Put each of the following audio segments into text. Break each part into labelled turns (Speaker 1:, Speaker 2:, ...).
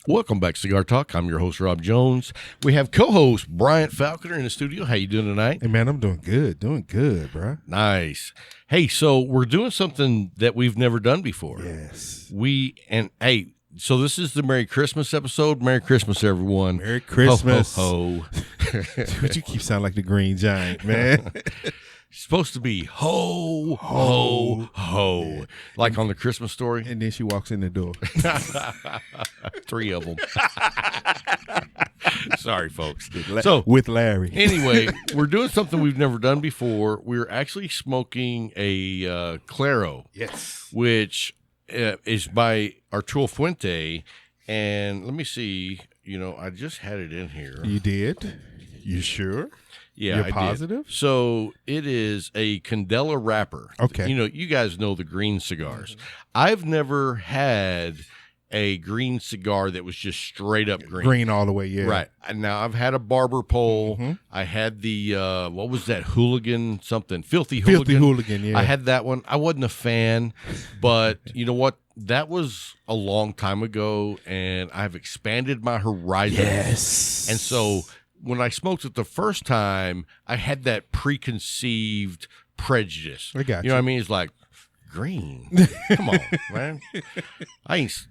Speaker 1: Welcome back to Cigar Talk. I'm your host, Rob Jones. We have co-host Bryant Falconer in the studio. How you doing tonight?
Speaker 2: Hey, man, I'm doing good, bro.
Speaker 1: Nice. Hey, so we're doing something that we've never done before.
Speaker 2: Yes.
Speaker 1: So this is the Merry Christmas episode. Merry Christmas, everyone.
Speaker 2: Merry Christmas.
Speaker 1: Ho, ho, ho.
Speaker 2: But you keep sounding like the Green Giant, man.
Speaker 1: It's supposed to be ho, ho, ho.
Speaker 2: Yeah.
Speaker 1: Like on the Christmas Story.
Speaker 2: And then she walks in the door.
Speaker 1: 3 of them. Sorry, folks.
Speaker 2: With Larry.
Speaker 1: Anyway, we're doing something we've never done before. We're actually smoking a Claro.
Speaker 2: Yes.
Speaker 1: Which is by Arturo Fuente. And let me see. I just had it in here.
Speaker 2: You did? You sure?
Speaker 1: Yeah,
Speaker 2: You're
Speaker 1: I
Speaker 2: positive?
Speaker 1: did. So it is a candela wrapper.
Speaker 2: Okay.
Speaker 1: You guys know the Green Cigars. Mm-hmm. I've never had a green cigar that was just straight up green.
Speaker 2: Green all the way, yeah.
Speaker 1: Right. And now I've had a barber pole.
Speaker 2: Mm-hmm.
Speaker 1: I had the, what was that, hooligan something? Filthy
Speaker 2: Hooligan, yeah.
Speaker 1: I had that one. I wasn't a fan, but you know what? That was a long time ago, and I've expanded my horizons.
Speaker 2: Yes.
Speaker 1: And so when I smoked it the first time, I had that preconceived prejudice.
Speaker 2: I got
Speaker 1: you. Know what I mean? It's like, green. Come on, man. I ain't.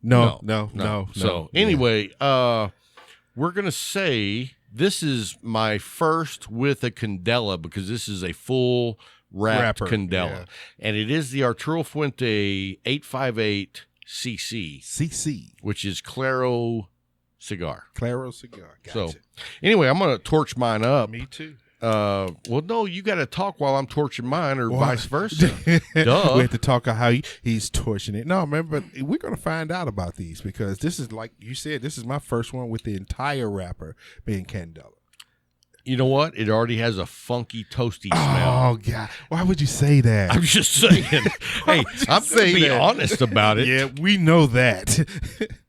Speaker 2: No.
Speaker 1: So anyway, we're going to say this is my first with a candela because this is a full wrapped candela. Yeah. And it is the Arturo Fuente 858 CC, which is Claro Cigar.
Speaker 2: Claro Cigar. Gotcha.
Speaker 1: So anyway, I'm going to torch mine up.
Speaker 2: Me too.
Speaker 1: Well, no, you got to talk while I'm torching mine, or vice versa. Duh.
Speaker 2: We have to talk about how he's torching it. No, man, but we're going to find out about these because this is, like you said, this is my first one with the entire wrapper being candela.
Speaker 1: You know what? It already has a funky, toasty smell.
Speaker 2: Oh, God. Why would you say that?
Speaker 1: I'm just saying. Hey, I'm going to be honest about it.
Speaker 2: Yeah, we know that.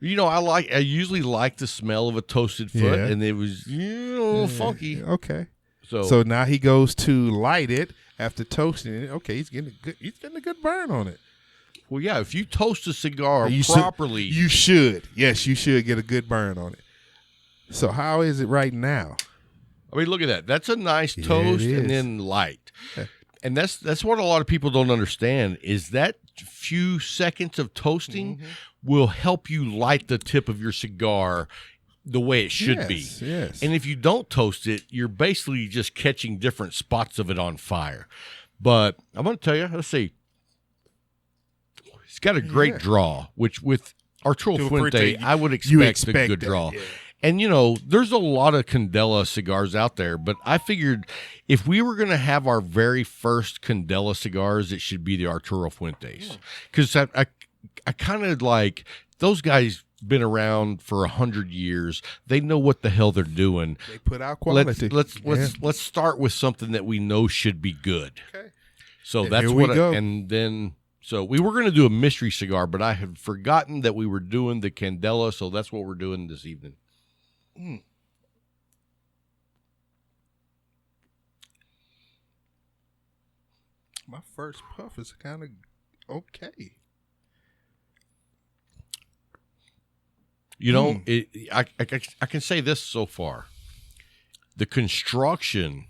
Speaker 1: I usually like the smell of a toasted foot, and it was a little funky.
Speaker 2: Okay. So now he goes to light it after toasting it. Okay, he's getting a good burn on it.
Speaker 1: Well, yeah, if you toast a cigar properly,
Speaker 2: you should. Yes, you should get a good burn on it. So how is it right now?
Speaker 1: I mean, look at that. That's a nice toast and then light. And that's what a lot of people don't understand is that few seconds of toasting will help you light the tip of your cigar the way it should be.
Speaker 2: Yes.
Speaker 1: And if you don't toast it, you're basically just catching different spots of it on fire. But I'm going to tell you, let's see. It's got a great draw, which with Arturo Fuente, I would expect a good draw. Yeah. And, there's a lot of candela cigars out there, but I figured if we were going to have our very first candela cigars, it should be the Arturo Fuentes. Because I kind of like those guys been around for 100 years. They know what the hell they're doing.
Speaker 2: They put out quality.
Speaker 1: Let's start with something that we know should be good.
Speaker 2: Okay.
Speaker 1: So that's what so we were going to do a mystery cigar, but I had forgotten that we were doing the candela, so that's what we're doing this evening.
Speaker 2: My first puff is kind of okay.
Speaker 1: I can say this so far. The construction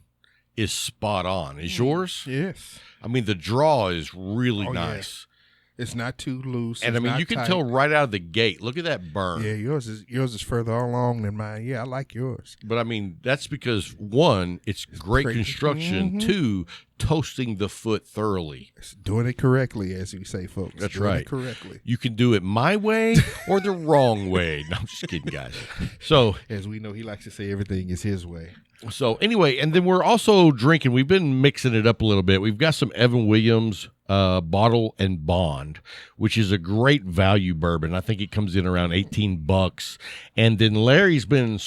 Speaker 1: is spot on. Is yours?
Speaker 2: Yes.
Speaker 1: I mean, the draw is really nice.
Speaker 2: It's not too loose.
Speaker 1: And I mean, you can tell right out of the gate. Look at that burn.
Speaker 2: Yeah, yours is further along than mine. Yeah, I like yours.
Speaker 1: But I mean, that's because one, it's great construction. Two, toasting the foot thoroughly.
Speaker 2: It's doing it correctly, as we say, folks.
Speaker 1: That's
Speaker 2: doing
Speaker 1: right.
Speaker 2: It correctly.
Speaker 1: You can do it my way or the wrong way. No, I'm just kidding, guys. So,
Speaker 2: as we know, he likes to say everything is his way.
Speaker 1: So anyway, and then we're also drinking. We've been mixing it up a little bit. We've got some Evan Williams Bottle and Bond, which is a great value bourbon. I think it comes in around $18. And then Larry's been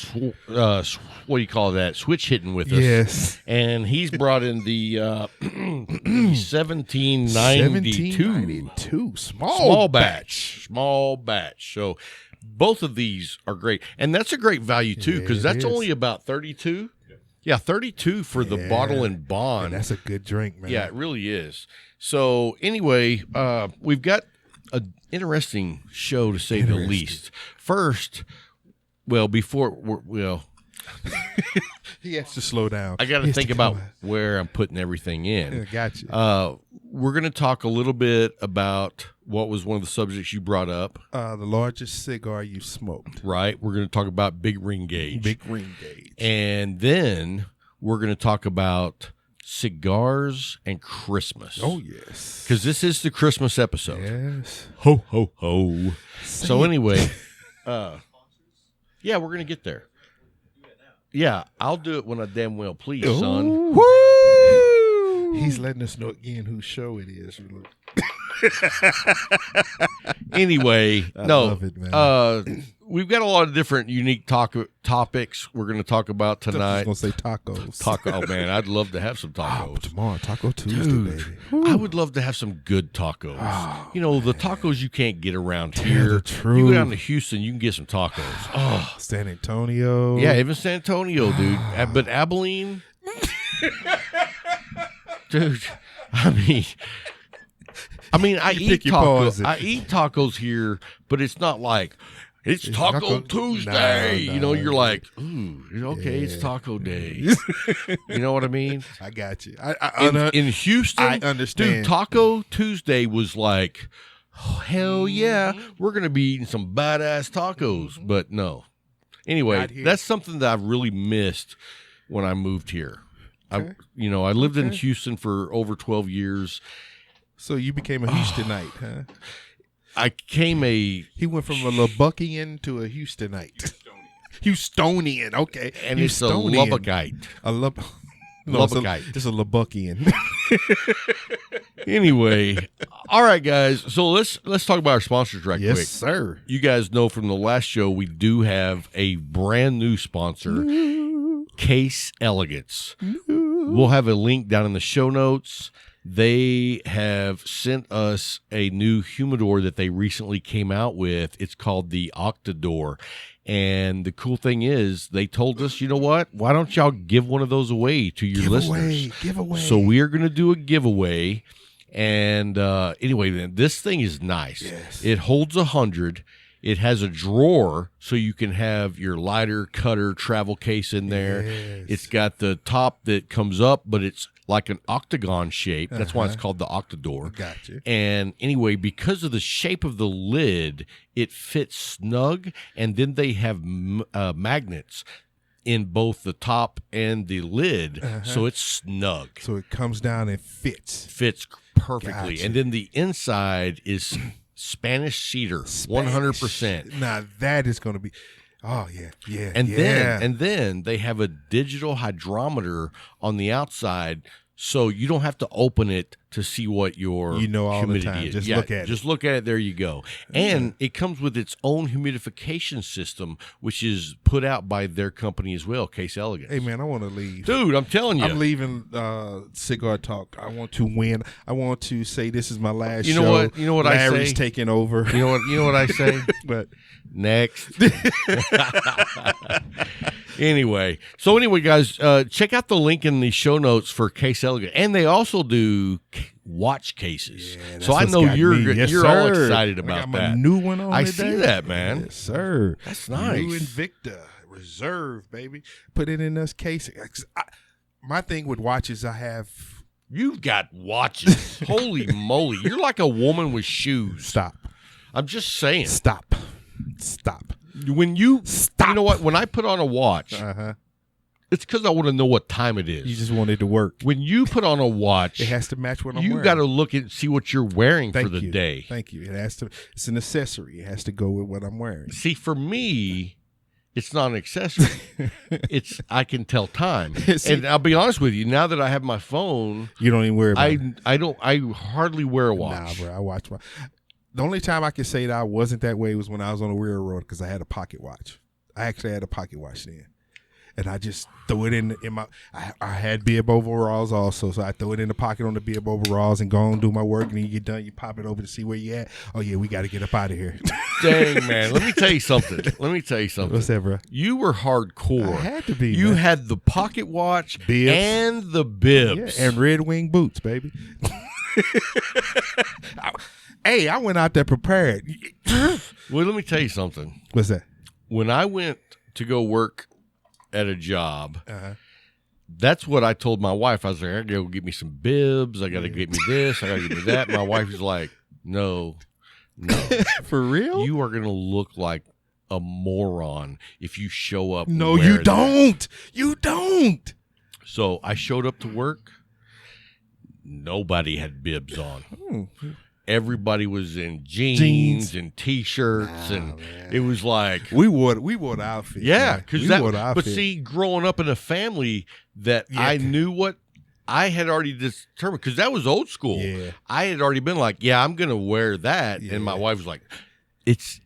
Speaker 1: what do you call that? Switch hitting with us.
Speaker 2: Yes.
Speaker 1: And he's brought in the 1792 small batch. So both of these are great, and that's a great value too because that's only about 32. Yeah, 32 for the Bottle and Bond.
Speaker 2: And that's a good drink, man.
Speaker 1: Yeah, it really is. So anyway, we've got an interesting show to say the least. First, well,
Speaker 2: he has to slow down.
Speaker 1: I got to think about where I'm putting everything in.
Speaker 2: Yeah, gotcha.
Speaker 1: We're going to talk a little bit about what was one of the subjects you brought up.
Speaker 2: The largest cigar you smoked.
Speaker 1: Right. We're going to talk about big ring gauge.
Speaker 2: Big ring gauge.
Speaker 1: And then we're going to talk about cigars and Christmas.
Speaker 2: Oh, yes.
Speaker 1: Because this is the Christmas episode.
Speaker 2: Yes.
Speaker 1: Ho, ho, ho. So anyway, yeah, we're going to get there. Yeah, I'll do it when I damn well please, son.
Speaker 2: Woo! He's letting us know again whose show it is.
Speaker 1: Anyway,
Speaker 2: I love it, man.
Speaker 1: We've got a lot of different unique topics we're going to talk about tonight.
Speaker 2: I was going to say tacos.
Speaker 1: Oh, man, I'd love to have some tacos.
Speaker 2: Tomorrow, Taco Tuesday,
Speaker 1: Dude,
Speaker 2: baby.
Speaker 1: I would love to have some good tacos.
Speaker 2: Oh,
Speaker 1: the tacos you can't get around here.
Speaker 2: True.
Speaker 1: You go down to Houston, you can get some tacos. Oh,
Speaker 2: San Antonio.
Speaker 1: yeah, even San Antonio, dude. But Abilene, dude. I mean, I eat tacos here, but it's not like it's Taco Tuesday.
Speaker 2: No.
Speaker 1: You're like, ooh, okay, it's Taco Day. You know what I mean?
Speaker 2: I got you.
Speaker 1: In Houston,
Speaker 2: I understand.
Speaker 1: Dude, Taco Tuesday was like, oh, hell yeah, we're gonna be eating some badass tacos. But no. Anyway, that's something that I've really missed when I moved here. Okay. I lived in Houston for over 12 years.
Speaker 2: So you became a Houstonite, huh?
Speaker 1: He
Speaker 2: went from a Lubbockian to a Houstonite. Houstonian, okay.
Speaker 1: And it's a Lubbockite.
Speaker 2: Lubbockite. It's a Lubbockkian.
Speaker 1: Anyway, all right, guys. So let's talk about our sponsors quick.
Speaker 2: Yes, sir.
Speaker 1: You guys know from the last show we do have a brand new sponsor, Case Elegance. We'll have a link down in the show notes. They have sent us a new humidor that they recently came out with. It's called the Octador. And the cool thing is they told us, you know what? Why don't y'all give one of those away to your listeners?
Speaker 2: Giveaway.
Speaker 1: So we are going to do a giveaway. And anyway, then this thing is nice.
Speaker 2: Yes.
Speaker 1: It holds 100. It has a drawer so you can have your lighter, cutter, travel case in there.
Speaker 2: Yes.
Speaker 1: It's got the top that comes up, but it's like an octagon shape. That's why it's called the Octador.
Speaker 2: Gotcha.
Speaker 1: And anyway, because of the shape of the lid, it fits snug. And then they have magnets in both the top and the lid, so it's snug.
Speaker 2: So it comes down and fits.
Speaker 1: Fits perfectly.
Speaker 2: Gotcha.
Speaker 1: And then the inside is Spanish cedar, 100%.
Speaker 2: Now that is going to be, yeah.
Speaker 1: And then they have a digital hydrometer on the outside, so you don't have to open it to see what your humidity
Speaker 2: the time.
Speaker 1: is.
Speaker 2: Just look at it.
Speaker 1: Just look at it. There you go. And it comes with its own humidification system, which is put out by their company as well, Case Elegance.
Speaker 2: Hey man, I want to leave,
Speaker 1: dude. I'm telling you,
Speaker 2: I'm leaving Cigar Talk. I want to win. I want to say this is my last show.
Speaker 1: You know what I say?
Speaker 2: Larry's taking over.
Speaker 1: You know what I say?
Speaker 2: But
Speaker 1: next. Anyway, guys, check out the link in the show notes for Case Elegance, and they also do watch cases. Yeah, so I know you're all excited about
Speaker 2: I got
Speaker 1: that.
Speaker 2: My new one on.
Speaker 1: I
Speaker 2: today.
Speaker 1: see that, man.
Speaker 2: Yes, sir.
Speaker 1: That's nice.
Speaker 2: New Invicta Reserve, baby. Put it in us casing. My thing with watches,
Speaker 1: You've got watches. Holy moly! You're like a woman with shoes.
Speaker 2: Stop.
Speaker 1: I'm just saying.
Speaker 2: Stop.
Speaker 1: When you know what? When I put on a watch, it's because I want to know what time it is.
Speaker 2: You just want it to work.
Speaker 1: When you put on a watch,
Speaker 2: it has to match what I'm wearing.
Speaker 1: You got to look and see what you're wearing for the day.
Speaker 2: Thank you. It has to. It's an accessory. It has to go with what I'm wearing.
Speaker 1: See, for me, it's not an accessory. I can tell time. See, and I'll be honest with you. Now that I have my phone,
Speaker 2: you don't even wear it.
Speaker 1: I hardly wear a watch.
Speaker 2: Nah, bro. I watch my. The only time I can say that I wasn't that way was when I was on the railroad because I had a pocket watch. I actually had a pocket watch then. And I just throw it in my I had bib overalls also, so I throw it in the pocket on the bib overalls and go and do my work, and then you get done, you pop it over to see where you at. Oh yeah, we got to get up out of here.
Speaker 1: Dang, man. Let me tell you something.
Speaker 2: What's that, bro?
Speaker 1: You were hardcore.
Speaker 2: I had to be.
Speaker 1: You had the pocket watch
Speaker 2: Bibs.
Speaker 1: and the bibs.
Speaker 2: Yeah, and Red Wing boots, baby. Hey, I went out there prepared.
Speaker 1: Well, let me tell you something.
Speaker 2: What's that?
Speaker 1: When I went to go work at a job, that's what I told my wife. I was like, I gotta go get me some bibs. I gotta get me this. I gotta get me that. My wife was like, no.
Speaker 2: For real?
Speaker 1: You are gonna look like a moron if you show up.
Speaker 2: No, you don't. You don't.
Speaker 1: So I showed up to work. Nobody had bibs on. Everybody was in jeans and t-shirts, and man. It was like
Speaker 2: we wore the outfit.
Speaker 1: Yeah, because but see, growing up in a family that I knew what I had already determined, because that was old school.
Speaker 2: Yeah.
Speaker 1: I had already been like, yeah, I'm gonna wear that, and my wife was like, it's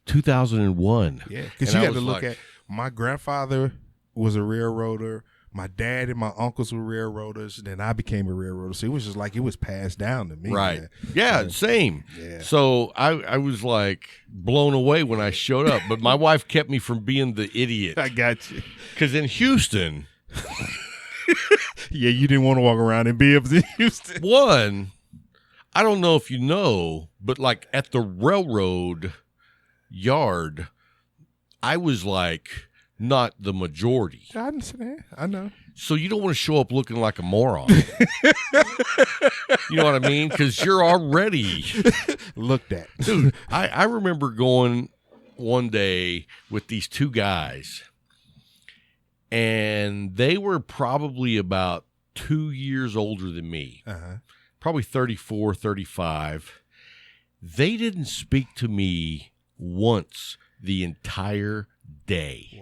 Speaker 1: 2001.
Speaker 2: Yeah, because you had to look at my grandfather was a railroader. My dad and my uncles were railroaders, and then I became a railroader. So it was just like it was passed down to me.
Speaker 1: Right.
Speaker 2: Man.
Speaker 1: Yeah, same.
Speaker 2: Yeah.
Speaker 1: So I was like blown away when I showed up, but my wife kept me from being the idiot.
Speaker 2: I got you.
Speaker 1: Because in Houston.
Speaker 2: Yeah, you didn't want to walk around in bibs in Houston.
Speaker 1: One, I don't know if you know, but like at the railroad yard, I was like not the majority.
Speaker 2: I understand. I know.
Speaker 1: So you don't want to show up looking like a moron. You know what I mean? Because you're already
Speaker 2: looked at.
Speaker 1: Dude, I remember going one day with these two guys, and they were probably about 2 years older than me, probably 34, 35. They didn't speak to me once the entire day.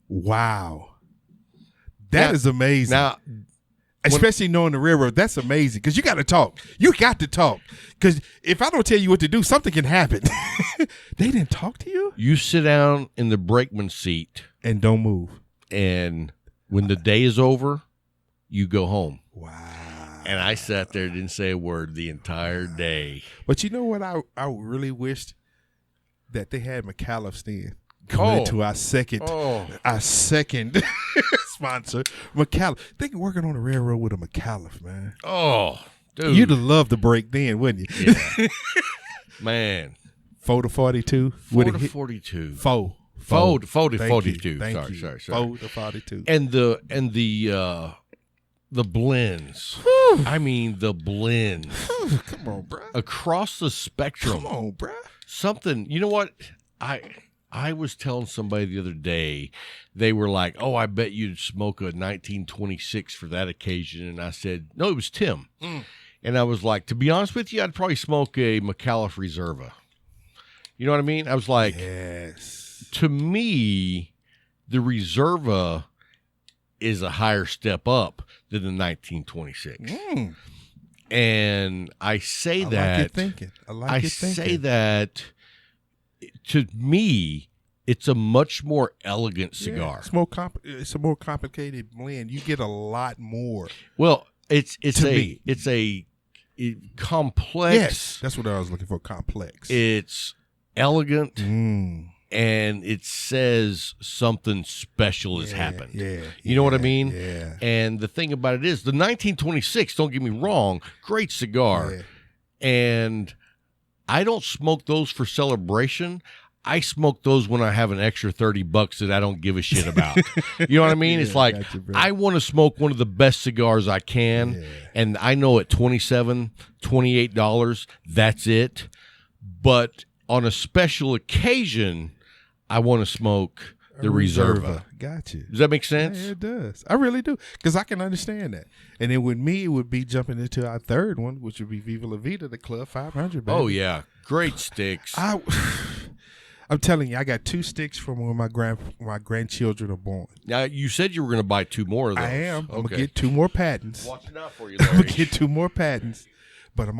Speaker 2: Wow. That is amazing.
Speaker 1: Now,
Speaker 2: especially knowing the railroad, that's amazing because you got to talk. You got to talk because if I don't tell you what to do, something can happen. They didn't talk to you?
Speaker 1: You sit down in the brakeman seat.
Speaker 2: And don't move.
Speaker 1: And when the day is over, you go home.
Speaker 2: Wow.
Speaker 1: And I sat there, didn't say a word the entire day.
Speaker 2: But you know what I really wished? That they had McAuliffe's then.
Speaker 1: Oh.
Speaker 2: To our second sponsor, McAuliffe. They working on the railroad with a McAuliffe, man.
Speaker 1: Oh, dude.
Speaker 2: You'd have loved the break then, wouldn't you?
Speaker 1: Yeah. Man.
Speaker 2: 4 to 42.
Speaker 1: 4 to 42.
Speaker 2: 4
Speaker 1: to 42.
Speaker 2: Sorry. 4 to 42.
Speaker 1: And the blends.
Speaker 2: Whew.
Speaker 1: I mean, the blends.
Speaker 2: Come on, bro.
Speaker 1: Across the spectrum.
Speaker 2: Come on, bro.
Speaker 1: Something, you know what? I was telling somebody the other day, they were like, oh, I bet you'd smoke a 1926 for that occasion. And I said, no, it was Tim. And I was like, to be honest with you, I'd probably smoke a McAuliffe Reserva. You know what I mean? I was like,
Speaker 2: yes.
Speaker 1: To me, the Reserva is a higher step up than the 1926. And I say that.
Speaker 2: I like your thinking. I
Speaker 1: say that to me, it's a much more elegant cigar.
Speaker 2: It's a more complicated blend. You get a lot more.
Speaker 1: Well, it's a complex.
Speaker 2: Yes, that's what I was looking for. Complex.
Speaker 1: It's elegant, and it says something special has happened. You know what I mean?
Speaker 2: Yeah.
Speaker 1: And the thing about it is, the 1926. Don't get me wrong, great cigar, and I don't smoke those for celebration. I smoke those when I have an extra $30 that I don't give a shit about. You know what I mean? It's like, I want to smoke one of the best cigars I can, and I know at $27, $28, that's it. But on a special occasion, I want to smoke the Reserva.
Speaker 2: Got you.
Speaker 1: Does that make sense?
Speaker 2: Yeah, it does. I really do. Because I can understand that. And then with me, it would be jumping into our third one, which would be Viva La Vida, the Club 500, baby.
Speaker 1: Oh, yeah. Great sticks.
Speaker 2: I'm telling you, I got 2 sticks from when my grandchildren are born.
Speaker 1: Now, you said you were going to buy 2 more of those.
Speaker 2: I am. I'm going to get 2 more patents.
Speaker 1: Watching out for you, Larry.
Speaker 2: I'm going to get 2 more patents. But I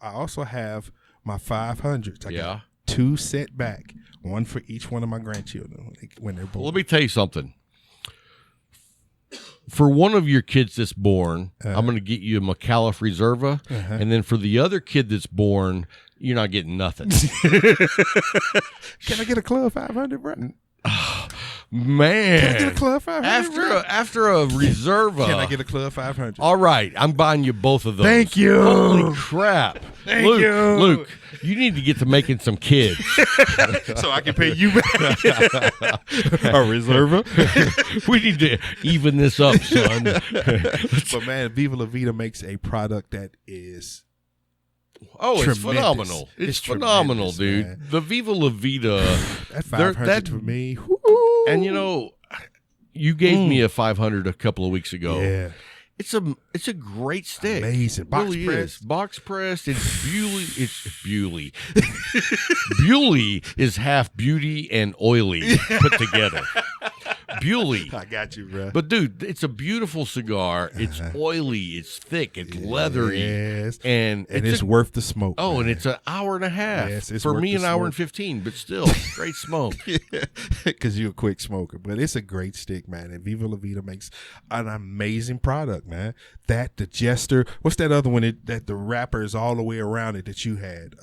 Speaker 2: also have my 500s. I got 2 set back. 1 for each one of my grandchildren when they're born.
Speaker 1: Well, let me tell you something. For one of your kids that's born, I'm going to get you a McAuliffe Reserva, and then for the other kid that's born, you're not getting nothing.
Speaker 2: Can I get a Club 500, bro?
Speaker 1: Man.
Speaker 2: Can I get a Club 500?
Speaker 1: After a Reserva.
Speaker 2: Can I get a Club 500?
Speaker 1: All right, I'm buying you both of those.
Speaker 2: Thank you.
Speaker 1: Holy crap.
Speaker 2: Thank
Speaker 1: Luke,
Speaker 2: you.
Speaker 1: Luke, you need to get to making some kids.
Speaker 2: So I can pay you back. A Reserva?
Speaker 1: We need to even this up, son.
Speaker 2: But man, Viva La Vida makes a product that is
Speaker 1: it's
Speaker 2: tremendous.
Speaker 1: phenomenal. It's phenomenal,
Speaker 2: tremendous,
Speaker 1: dude.
Speaker 2: man.
Speaker 1: The Viva La Vida.
Speaker 2: That 500 for me. Woo.
Speaker 1: And you know, you gave me a 500 a couple of weeks ago.
Speaker 2: Yeah.
Speaker 1: It's a great stick.
Speaker 2: Amazing. Box
Speaker 1: Really
Speaker 2: press.
Speaker 1: is. Box pressed. It's Bewley. It's Bewley. Bewley is half beauty and oily put together. Bewley.
Speaker 2: I got you, bro.
Speaker 1: But dude, it's a beautiful cigar. It's oily. It's thick. It's leathery.
Speaker 2: Yes.
Speaker 1: And
Speaker 2: it's worth the smoke.
Speaker 1: Oh,
Speaker 2: man.
Speaker 1: and it's an hour and a half.
Speaker 2: Yes, it's
Speaker 1: for
Speaker 2: worth
Speaker 1: me,
Speaker 2: the
Speaker 1: an hour
Speaker 2: smoke.
Speaker 1: and 15. But still, great smoke.
Speaker 2: Because you're a quick smoker. But it's a great stick, man. And Viva La Vida makes an amazing product, man. That, the Jester. What's that other one that the wrapper is all the way around it that you had?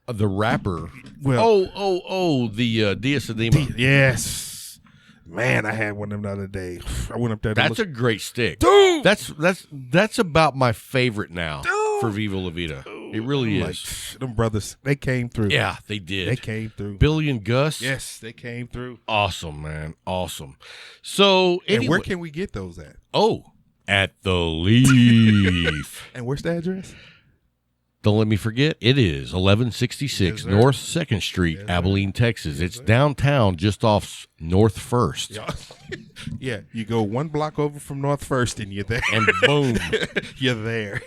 Speaker 1: The wrapper.
Speaker 2: Well,
Speaker 1: the Diasadema.
Speaker 2: Yes. Man, I had one of them the other day. I went up there.
Speaker 1: That's a great stick.
Speaker 2: Dude!
Speaker 1: That's about my favorite now
Speaker 2: Dude!
Speaker 1: for Viva La Vida. It really
Speaker 2: Like,
Speaker 1: is.
Speaker 2: them brothers, they came through.
Speaker 1: Yeah, they did.
Speaker 2: They came through.
Speaker 1: Billy and Gus.
Speaker 2: Yes, they came through.
Speaker 1: Awesome, man. Awesome. So,
Speaker 2: And where can we get those at?
Speaker 1: at the Leaf.
Speaker 2: And where's the address?
Speaker 1: Don't let me forget, it is 1166
Speaker 2: Yes, sir.
Speaker 1: North 2nd Street,
Speaker 2: Yes, sir.
Speaker 1: Abilene, Texas. It's downtown, just off North 1st.
Speaker 2: Yeah. Yeah, you go one block over from North First and you're there.
Speaker 1: And boom.
Speaker 2: You're there.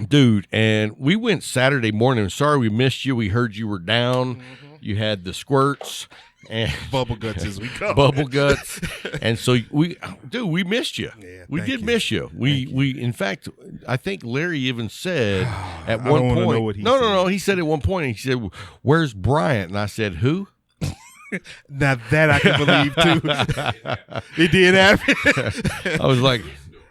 Speaker 1: Dude, and we went Saturday morning. Sorry we missed you. We heard you were down. You had the squirts and
Speaker 2: Bubble guts as we call
Speaker 1: bubble
Speaker 2: it.
Speaker 1: guts. And so we missed you.
Speaker 2: Yeah,
Speaker 1: we
Speaker 2: thank
Speaker 1: did
Speaker 2: you.
Speaker 1: miss you. We in fact, I think Larry even said at
Speaker 2: I
Speaker 1: one
Speaker 2: don't wanna
Speaker 1: point.
Speaker 2: know what he
Speaker 1: no.
Speaker 2: said.
Speaker 1: He said at one point, he said, "Where's Bryant?" And I said, "Who?"
Speaker 2: Now that I can believe too. It did happen.
Speaker 1: I was like,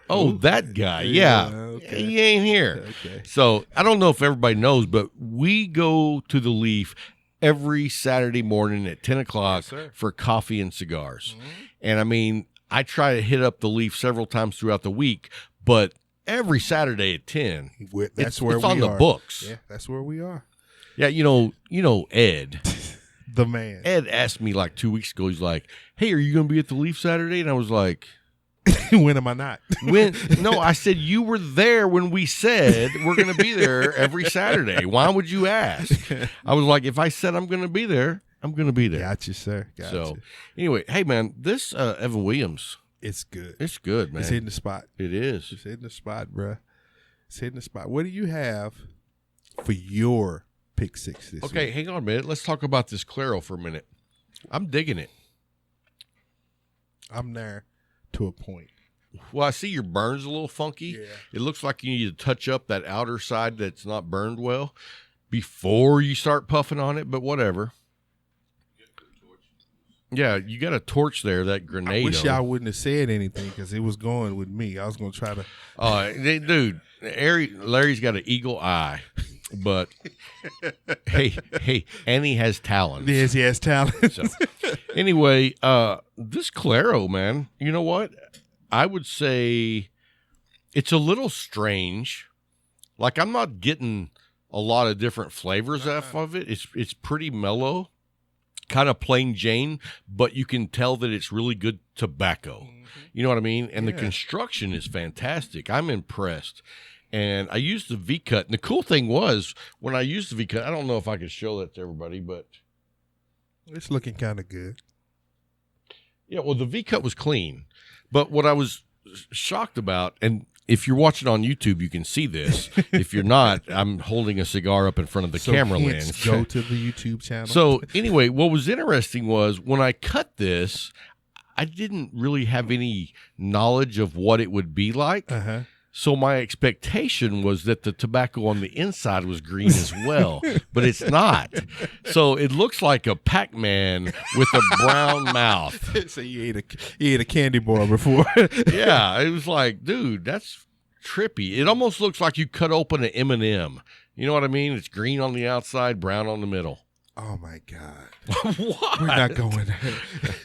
Speaker 1: "Oh, that guy. Yeah,
Speaker 2: okay.
Speaker 1: he ain't here."
Speaker 2: Okay.
Speaker 1: So I don't know if everybody knows, but we go to the Leaf every Saturday morning at 10 o'clock
Speaker 2: sir.
Speaker 1: for coffee and cigars. And I mean, I try to hit up the Leaf several times throughout the week, but every Saturday at 10,
Speaker 2: That's where
Speaker 1: it's
Speaker 2: we
Speaker 1: on the
Speaker 2: are.
Speaker 1: books.
Speaker 2: Yeah, that's where we are.
Speaker 1: Yeah, you know Ed.
Speaker 2: The man.
Speaker 1: Ed asked me like 2 weeks ago, he's like, "Hey, are you going to be at the Leaf Saturday?" And I was like,
Speaker 2: When am I not?
Speaker 1: No, I said you were there when we said we're going to be there every Saturday. Why would you ask? I was like, if I said I'm going to be there, I'm going to be there.
Speaker 2: Got you, sir. Got
Speaker 1: So
Speaker 2: you.
Speaker 1: anyway, hey man, this Evan Williams,
Speaker 2: It's good.
Speaker 1: it's good, man.
Speaker 2: It's hitting the spot.
Speaker 1: It is.
Speaker 2: It's hitting the spot, bruh. It's hitting the spot. What do you have for your pick six this
Speaker 1: Okay,
Speaker 2: week?
Speaker 1: hang on a minute. Let's talk about this Claro for a minute. I'm digging it.
Speaker 2: I'm there to a point.
Speaker 1: Well, I see your burn's a little funky.
Speaker 2: Yeah.
Speaker 1: It looks like you need to touch up that outer side that's not burned well before you start puffing on it, but whatever. Yeah, you got a torch there, that grenade.
Speaker 2: I wish y'all wouldn't have said anything because it was going with me. I was going to try to.
Speaker 1: Dude, Larry's got an eagle eye, but hey, and he has talents.
Speaker 2: Yes, he has talent.
Speaker 1: So, anyway, this Claro, man, you know what? I would say it's a little strange. Like, I'm not getting a lot of different flavors off of it. It's pretty mellow, kind of plain Jane, but you can tell that it's really good tobacco. You know what I mean? And the construction is fantastic. I'm impressed. And I used the V-cut. And the cool thing was, when I used the V-cut, I don't know if I could show that to everybody, but
Speaker 2: It's looking kind of good.
Speaker 1: yeah, well, the V-cut was clean. But what I was shocked about, and if you're watching on YouTube, you can see this. If you're not, I'm holding a cigar up in front of the camera
Speaker 2: hence,
Speaker 1: lens.
Speaker 2: Go to the YouTube channel.
Speaker 1: So anyway, what was interesting was when I cut this, I didn't really have any knowledge of what it would be like.
Speaker 2: uh-huh.
Speaker 1: So my expectation was that the tobacco on the inside was green as well, but it's not. So it looks like a Pac-Man with a brown mouth.
Speaker 2: So you ate a candy bar before.
Speaker 1: Yeah, it was like, dude, that's trippy. It almost looks like you cut open an M&M. You know what I mean? It's green on the outside, brown on the middle.
Speaker 2: Oh my God.
Speaker 1: What?
Speaker 2: We're not going there.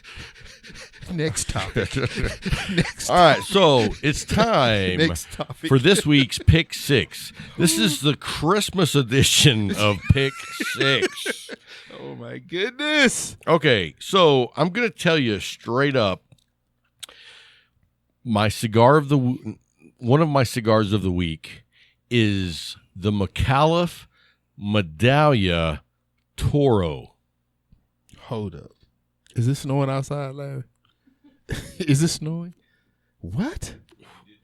Speaker 2: Next topic.
Speaker 1: All right, so it's time
Speaker 2: Next topic.
Speaker 1: for this week's Pick Six. This is the Christmas edition of Pick Six.
Speaker 2: Oh my goodness.
Speaker 1: Okay, so I'm going to tell you straight up, one of my cigars of the week is the McAuliffe Medallia Toro.
Speaker 2: Hold up. Is it snowing outside, Larry? Is it snowing? What?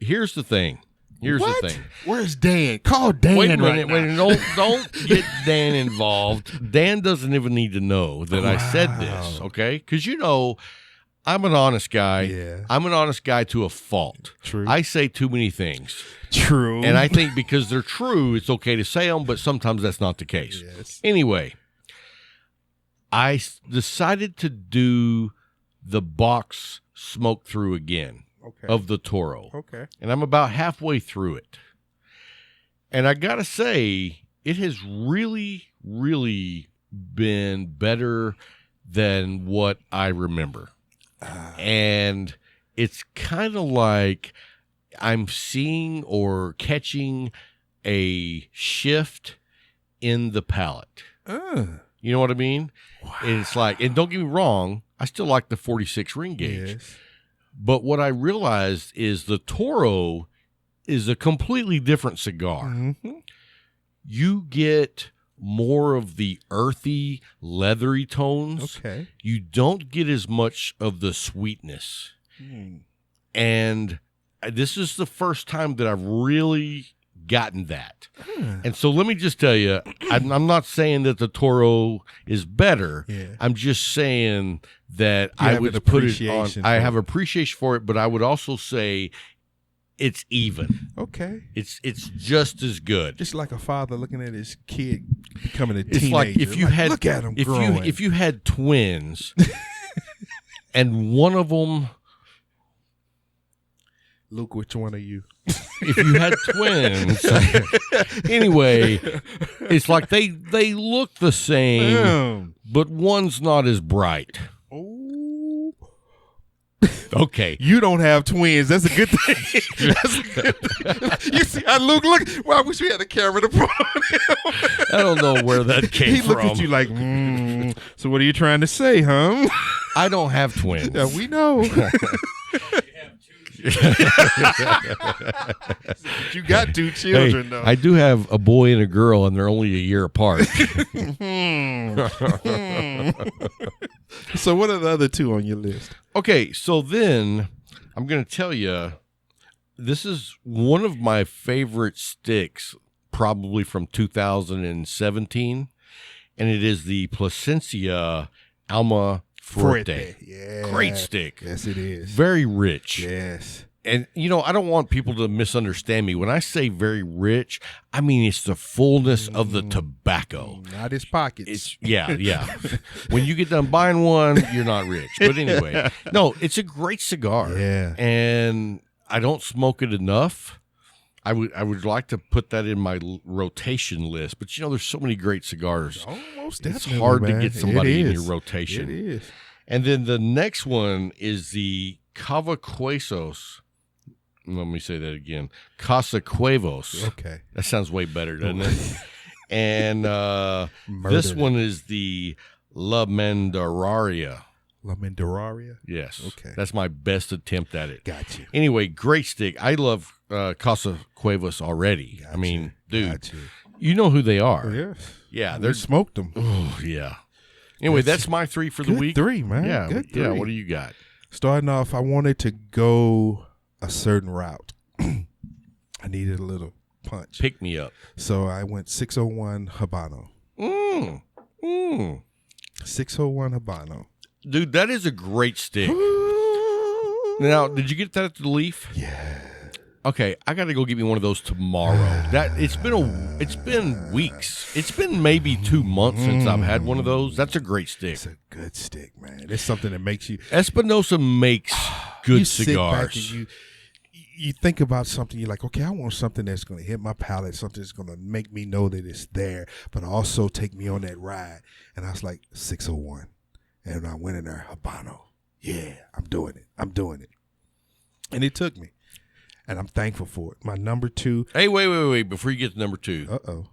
Speaker 1: Here's the thing.
Speaker 2: What? Where's Dan? Call Dan.
Speaker 1: Wait a minute.
Speaker 2: Right now.
Speaker 1: Don't get Dan involved. Dan doesn't even need to know that I said this, okay? Because I'm an honest guy.
Speaker 2: Yeah.
Speaker 1: I'm an honest guy to a fault.
Speaker 2: True.
Speaker 1: I say too many things.
Speaker 2: True.
Speaker 1: And I think because they're true, it's okay to say them, but sometimes that's not the case.
Speaker 2: Yes.
Speaker 1: Anyway, I decided to do the box smoke through again of the Toro.
Speaker 2: Okay.
Speaker 1: And I'm about halfway through it. And I got to say, it has really, really been better than what I remember. And it's kind of like I'm seeing or catching a shift in the palate. You know what I mean? Wow. And it's like, and don't get me wrong, I still like the 46 ring gauge.
Speaker 2: Yes.
Speaker 1: But what I realized is the Toro is a completely different cigar.
Speaker 2: Mm-hmm.
Speaker 1: You get more of the earthy, leathery tones.
Speaker 2: Okay.
Speaker 1: You don't get as much of the sweetness. And this is the first time that I've really gotten that. And so let me just tell you, I'm not saying that the Toro is better.
Speaker 2: Yeah.
Speaker 1: I'm just saying that
Speaker 2: You
Speaker 1: I
Speaker 2: have
Speaker 1: would
Speaker 2: an
Speaker 1: put it on.
Speaker 2: appreciation
Speaker 1: I
Speaker 2: for
Speaker 1: have
Speaker 2: it.
Speaker 1: appreciation for it, but I would also say it's even.
Speaker 2: Okay.
Speaker 1: It's just as good.
Speaker 2: Just like a father looking at his kid becoming a
Speaker 1: It's
Speaker 2: teenager.
Speaker 1: like if you had
Speaker 2: look at him growing.
Speaker 1: if you had twins and one of them,
Speaker 2: Luke, which one are you?
Speaker 1: if you had twins, anyway, it's like they look the same, but one's not as bright.
Speaker 2: Oh.
Speaker 1: Okay.
Speaker 2: You don't have twins. That's a good thing. That's a good thing. You see how Luke look? Well, I wish we had a camera to put on him.
Speaker 1: I don't know where that came
Speaker 2: He
Speaker 1: from.
Speaker 2: looked at you like, so what are you trying to say, huh?
Speaker 1: I don't have twins.
Speaker 2: Yeah, we know. You got two children, though.
Speaker 1: I do have a boy and a girl, and they're only a year apart.
Speaker 2: So what are the other two on your list?
Speaker 1: Okay, so then I'm going to tell you, this is one of my favorite sticks, probably from 2017, and it is the Plasencia Alma Fuerte.
Speaker 2: Yeah.
Speaker 1: Great stick.
Speaker 2: Yes, it is.
Speaker 1: Very rich.
Speaker 2: Yes.
Speaker 1: And, I don't want people to misunderstand me. When I say very rich, I mean it's the fullness of the tobacco.
Speaker 2: Not his pockets.
Speaker 1: Yeah. When you get done buying one, you're not rich. But anyway, no, it's a great cigar.
Speaker 2: Yeah.
Speaker 1: And I don't smoke it enough. I would like to put that in my rotation list. But, there's so many great cigars.
Speaker 2: Almost
Speaker 1: It's
Speaker 2: definitely,
Speaker 1: hard
Speaker 2: man.
Speaker 1: to get somebody
Speaker 2: It
Speaker 1: in
Speaker 2: is.
Speaker 1: your rotation.
Speaker 2: It is.
Speaker 1: And then the next one is the Cavacuesos. Let me say that again. Casa Cuevos.
Speaker 2: Okay.
Speaker 1: That sounds way better, doesn't it? And this one is the La Mandararia.
Speaker 2: La Mandararia?
Speaker 1: Yes.
Speaker 2: Okay.
Speaker 1: That's my best attempt at it.
Speaker 2: Got you.
Speaker 1: Anyway, great stick. I love Casa Cuevos already.
Speaker 2: Got
Speaker 1: I mean,
Speaker 2: you.
Speaker 1: dude,
Speaker 2: Got you.
Speaker 1: You know who they are.
Speaker 2: Yes.
Speaker 1: Yeah.
Speaker 2: They smoked them.
Speaker 1: Oh, yeah. Anyway, that's my three for the
Speaker 2: Good
Speaker 1: week.
Speaker 2: three, man.
Speaker 1: Yeah.
Speaker 2: Good
Speaker 1: Yeah.
Speaker 2: three.
Speaker 1: What do you got?
Speaker 2: Starting off, I wanted to go a certain route. I needed a little punch.
Speaker 1: Pick me up.
Speaker 2: So I went 601 Habano. 601 Habano.
Speaker 1: Dude, that is a great stick. Now, did you get that at the Leaf?
Speaker 2: Yeah.
Speaker 1: Okay, I got to go get me one of those tomorrow. It's been weeks. It's been maybe 2 months since I've had one of those. That's a great stick.
Speaker 2: It's a good stick, man. It's something that makes you
Speaker 1: Espinosa makes good
Speaker 2: you sit back
Speaker 1: cigars.
Speaker 2: and you think about something, you're like, okay, I want something that's going to hit my palate, something that's going to make me know that it's there, but also take me on that ride. And I was like, 601. And I went in there, Habano. Yeah, I'm doing it. And it took me. And I'm thankful for it. My number 2.
Speaker 1: Hey, wait. Before you get to number 2.
Speaker 2: Uh-oh.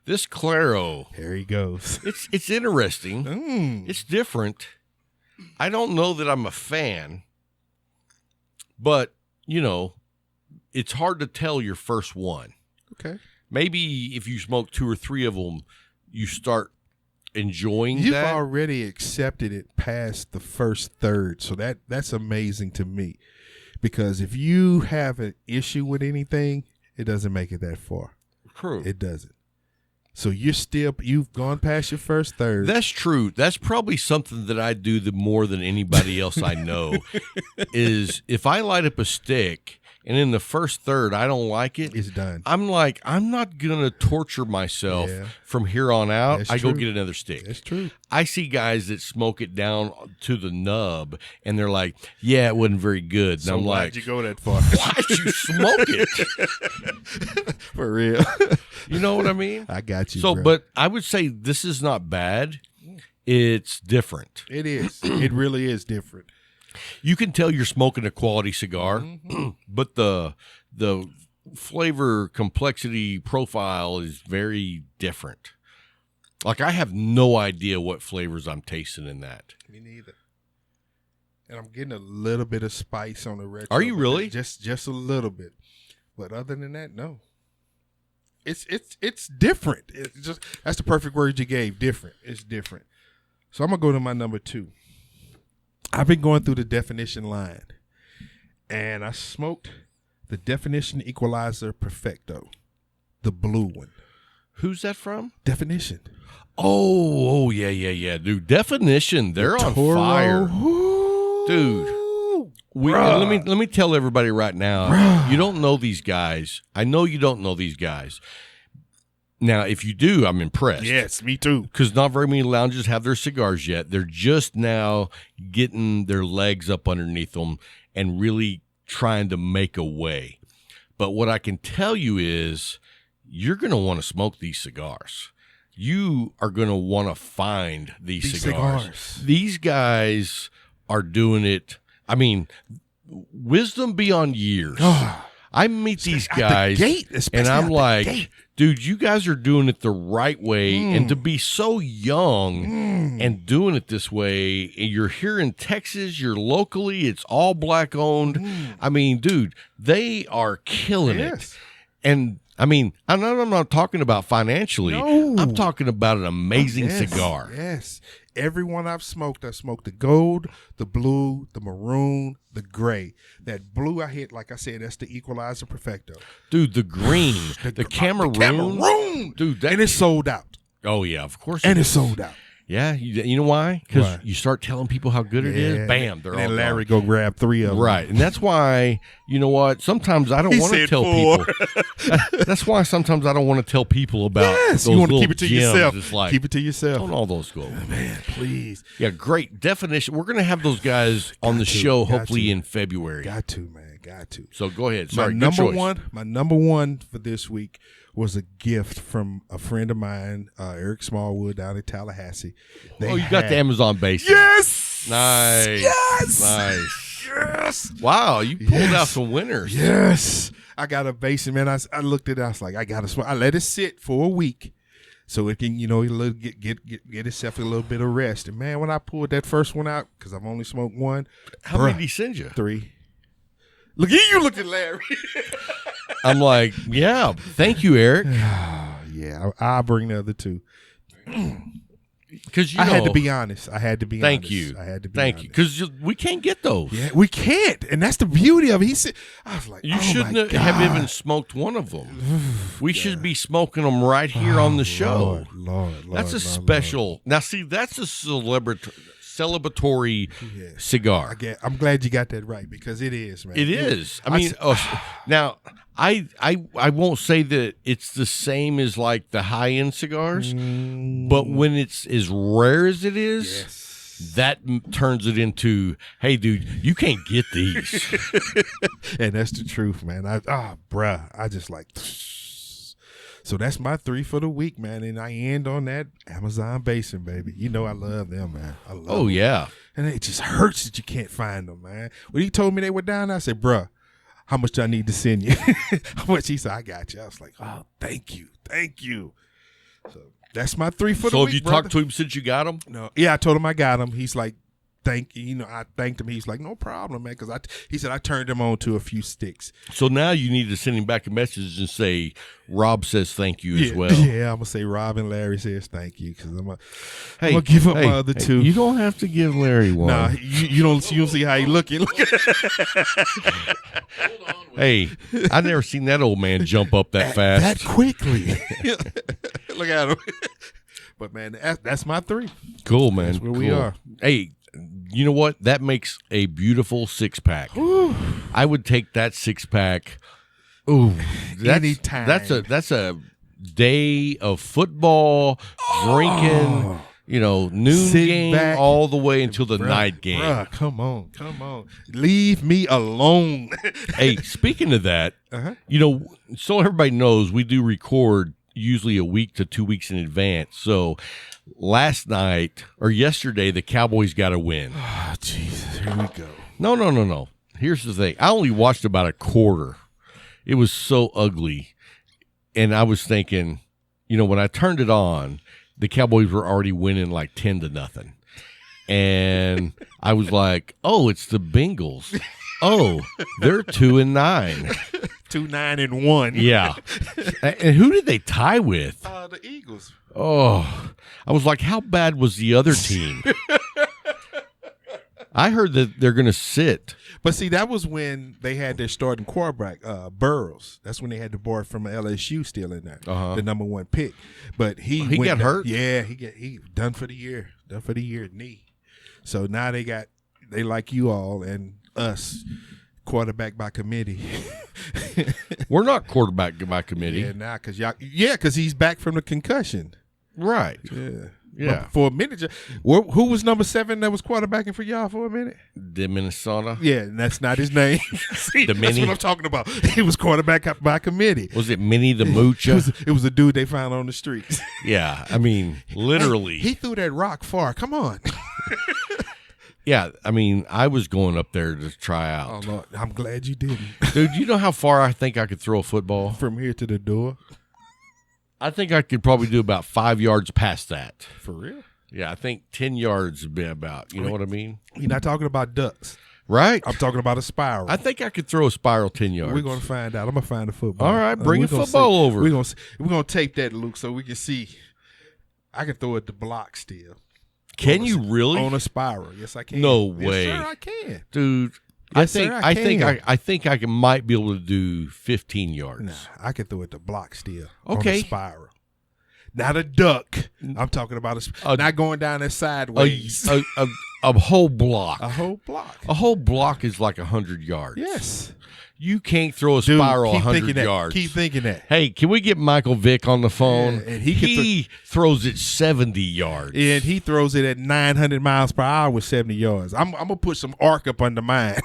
Speaker 1: This Claro.
Speaker 2: Here he goes.
Speaker 1: It's interesting. It's different. I don't know that I'm a fan, but, it's hard to tell your first one.
Speaker 2: Okay.
Speaker 1: Maybe if you smoke 2 or 3 of them, you start enjoying
Speaker 2: You've
Speaker 1: that.
Speaker 2: already accepted it past the first third, so that's amazing to me. Because if you have an issue with anything, it doesn't make it that far.
Speaker 1: True.
Speaker 2: It doesn't. So you've gone past your first third.
Speaker 1: That's true. That's probably something that I do the more than anybody else I know is if I light up a stick and in the first third I don't like it,
Speaker 2: it's done.
Speaker 1: I'm like, I'm not going to torture myself from here on out.
Speaker 2: That's
Speaker 1: I
Speaker 2: true.
Speaker 1: go get another stick.
Speaker 2: That's true.
Speaker 1: I see guys that smoke it down to the nub and they're like, yeah, it wasn't very good. And
Speaker 2: So
Speaker 1: I'm
Speaker 2: why'd
Speaker 1: like,
Speaker 2: you go that far?
Speaker 1: why'd you smoke it?
Speaker 2: For real.
Speaker 1: You know what I mean?
Speaker 2: I got you.
Speaker 1: So,
Speaker 2: bro.
Speaker 1: but I would say this is not bad. It's different.
Speaker 2: It is. It really is different.
Speaker 1: You can tell you're smoking a quality cigar, but the flavor complexity profile is very different. Like I have no idea what flavors I'm tasting in that.
Speaker 2: Me neither. And I'm getting a little bit of spice on the retro.
Speaker 1: Are you really?
Speaker 2: Just a little bit. But other than that, no. It's different. It's just that's the perfect word you gave. Different. It's different. So I'm gonna go to my number 2. I've been going through the Definition line, and I smoked the Definition Equalizer Perfecto, the blue one.
Speaker 1: Who's that from?
Speaker 2: Definition.
Speaker 1: Oh, yeah, dude. Definition, they're on fire, dude. Let me tell everybody right now. You don't know these guys. I know you don't know these guys. Now, if you do, I'm impressed.
Speaker 2: Yes, me too.
Speaker 1: Because not very many lounges have their cigars yet. They're just now getting their legs up underneath them and really trying to make a way. But what I can tell you is you're going to want to smoke these cigars. You are going to want to find these cigars. These guys are doing it. I mean, wisdom beyond years. I meet these guys, and I'm like, dude, you guys are doing it the right way. And to be so young and doing it this way, and you're here in Texas, you're locally, it's all black owned. I mean, dude, they are killing it. And I mean, I'm not talking about financially. No. I'm talking about an amazing cigar.
Speaker 2: Yes. Everyone I smoked the gold, the blue, the maroon, the gray. That blue I hit, like I said, that's the Equalizer Perfecto.
Speaker 1: Dude, the green, the Cameroon. Dude,
Speaker 2: and it's sold out.
Speaker 1: Oh, yeah, of course.
Speaker 2: And it's sold out.
Speaker 1: Yeah, you know why? Because you start telling people how good it is, bam, they're all
Speaker 2: and Larry
Speaker 1: gone.
Speaker 2: go grab 3 of them.
Speaker 1: Right, and that's why, you know what, sometimes I don't want to tell
Speaker 2: 4.
Speaker 1: people. That's why sometimes I don't want to tell people about those
Speaker 2: you want to
Speaker 1: little
Speaker 2: keep it to
Speaker 1: gems.
Speaker 2: yourself.
Speaker 1: It's like,
Speaker 2: keep it to yourself.
Speaker 1: Don't all those go.
Speaker 2: Man, please.
Speaker 1: Yeah, great definition. We're going to have those guys on the show hopefully in February.
Speaker 2: Got to, man. Got to.
Speaker 1: So go ahead. Sorry,
Speaker 2: my number one for this week was a gift from a friend of mine, Eric Smallwood, down in Tallahassee.
Speaker 1: You got the Amazon base.
Speaker 2: Yes.
Speaker 1: Nice.
Speaker 2: Yes.
Speaker 1: Nice.
Speaker 2: Yes.
Speaker 1: Wow, you pulled out some winners.
Speaker 2: Yes. I got a basin, man. I looked at it. I was like, I got to smoke. I let it sit for a week so it can, get itself a little bit of rest. And, man, when I pulled that first one out, because I've only smoked one.
Speaker 1: How many did he send you?
Speaker 2: 3. Look, you looked at Larry.
Speaker 1: I'm like, yeah, thank you, Eric.
Speaker 2: Yeah, I'll bring the other 2.
Speaker 1: Because
Speaker 2: I had to be honest.
Speaker 1: Thank you.
Speaker 2: I had to be
Speaker 1: Thank
Speaker 2: honest.
Speaker 1: you. Because we can't get those.
Speaker 2: Yeah, we can't. And that's the beauty of it. He said, I was like,
Speaker 1: you shouldn't have even smoked one of them. We should be smoking them right here on the show.
Speaker 2: Lord,
Speaker 1: that's a special.
Speaker 2: Lord.
Speaker 1: Now, see, that's a celebratory cigar.
Speaker 2: I'm glad you got that right because it is, man.
Speaker 1: It is. I mean, now I won't say that it's the same as like the high end cigars, but when it's as rare as it is, that turns it into, hey, dude, you can't get these.
Speaker 2: And that's the truth, man. Bruh, I just like. So that's my 3 for the week, man. And I end on that Amazon Basin, baby. You know I love them, man. I love them.
Speaker 1: Yeah.
Speaker 2: And it just hurts that you can't find them, man. When he told me they were down, I said, bruh, how much do I need to send you? How much? He said, I got you. I was like, oh, thank you. Thank you. So that's my 3 for the week,
Speaker 1: So have you talked to him since you got them?
Speaker 2: No. Yeah, I told him I got him. He's like, I thanked him. He's like, no problem, man. Because he said I turned him on to a few sticks.
Speaker 1: So now you need to send him back a message and say, Rob says thank you as well.
Speaker 2: Yeah, I'm gonna say Rob and Larry says thank you because I'm gonna give him my other 2.
Speaker 1: You don't have to give Larry one.
Speaker 2: Nah, you don't see how he looking.
Speaker 1: Hey, I never seen that old man jump up that fast.
Speaker 2: That quickly. Look at him. But man, that's my 3.
Speaker 1: Cool, man.
Speaker 2: That's where we are.
Speaker 1: Hey, you know what? That makes a beautiful 6-pack. I would take that 6-pack. Ooh,
Speaker 2: anytime.
Speaker 1: That's a day of football, drinking. Noon game back, all the way until the night game.
Speaker 2: Bruh, come on. Leave me alone.
Speaker 1: Hey, speaking of that, so everybody knows we do record usually a week to 2 weeks in advance. So last night or yesterday, the Cowboys got a win.
Speaker 2: Oh, Jesus, here we go.
Speaker 1: No. Here's the thing. I only watched about a quarter. It was so ugly. And I was thinking, when I turned it on, the Cowboys were already winning like 10-0. And I was like, oh, it's the Bengals. Oh, they're 2-9.
Speaker 2: 2-9-1.
Speaker 1: Yeah. And who did they tie with?
Speaker 2: The Eagles.
Speaker 1: Oh, I was like, how bad was the other team? I heard that they're going to sit.
Speaker 2: But see, that was when they had their starting quarterback, Burrows. That's when they had the boy from LSU still in there, the number 1 pick. But he
Speaker 1: got hurt.
Speaker 2: Yeah, he done for the year. Knee. So now they like you all and us, quarterback by committee.
Speaker 1: We're not quarterback by committee.
Speaker 2: Yeah, now because he's back from the concussion.
Speaker 1: Right.
Speaker 2: Yeah.
Speaker 1: But
Speaker 2: for a minute, who was number 7 that was quarterbacking for y'all for a minute?
Speaker 1: The Minnesota.
Speaker 2: Yeah, and that's not his name. See, that's what I'm talking about. He was quarterback by committee.
Speaker 1: Was it Minnie the Moocher?
Speaker 2: It was a dude they found on the streets.
Speaker 1: Yeah, I mean, literally.
Speaker 2: He threw that rock far. Come on.
Speaker 1: Yeah, I mean, I was going up there to try out.
Speaker 2: Oh, Lord, I'm glad you didn't.
Speaker 1: Dude, you know how far I think I could throw a football?
Speaker 2: From here to the door?
Speaker 1: I think I could probably do about 5 yards past that.
Speaker 2: For real?
Speaker 1: Yeah, I think 10 yards would be about. You know what I mean?
Speaker 2: You're not talking about ducks.
Speaker 1: Right.
Speaker 2: I'm talking about a spiral.
Speaker 1: I think I could throw a spiral 10 yards.
Speaker 2: We're going to find out. I'm going to find a football.
Speaker 1: All right, bring a football over.
Speaker 2: We're going to tape that, Luke, so we can see. I can throw it to block still.
Speaker 1: Can you really?
Speaker 2: On a spiral. Yes, I can.
Speaker 1: No way.
Speaker 2: Yes, sir, I can.
Speaker 1: Dude.
Speaker 2: Yes,
Speaker 1: I think I might be able to do 15 yards.
Speaker 2: Nah, I can throw it to block still.
Speaker 1: Okay.
Speaker 2: On a spiral. Not a duck. I'm talking about not going down there sideways.
Speaker 1: A whole block.
Speaker 2: A whole block.
Speaker 1: A whole block is like 100 yards.
Speaker 2: Yes.
Speaker 1: You can't throw a spiral 100 yards.
Speaker 2: Keep thinking that.
Speaker 1: Hey, can we get Michael Vick on the phone?
Speaker 2: Yeah, and
Speaker 1: he throws it 70 yards.
Speaker 2: And he throws it at 900 miles per hour with 70 yards. I'm going to put some arc up under mine.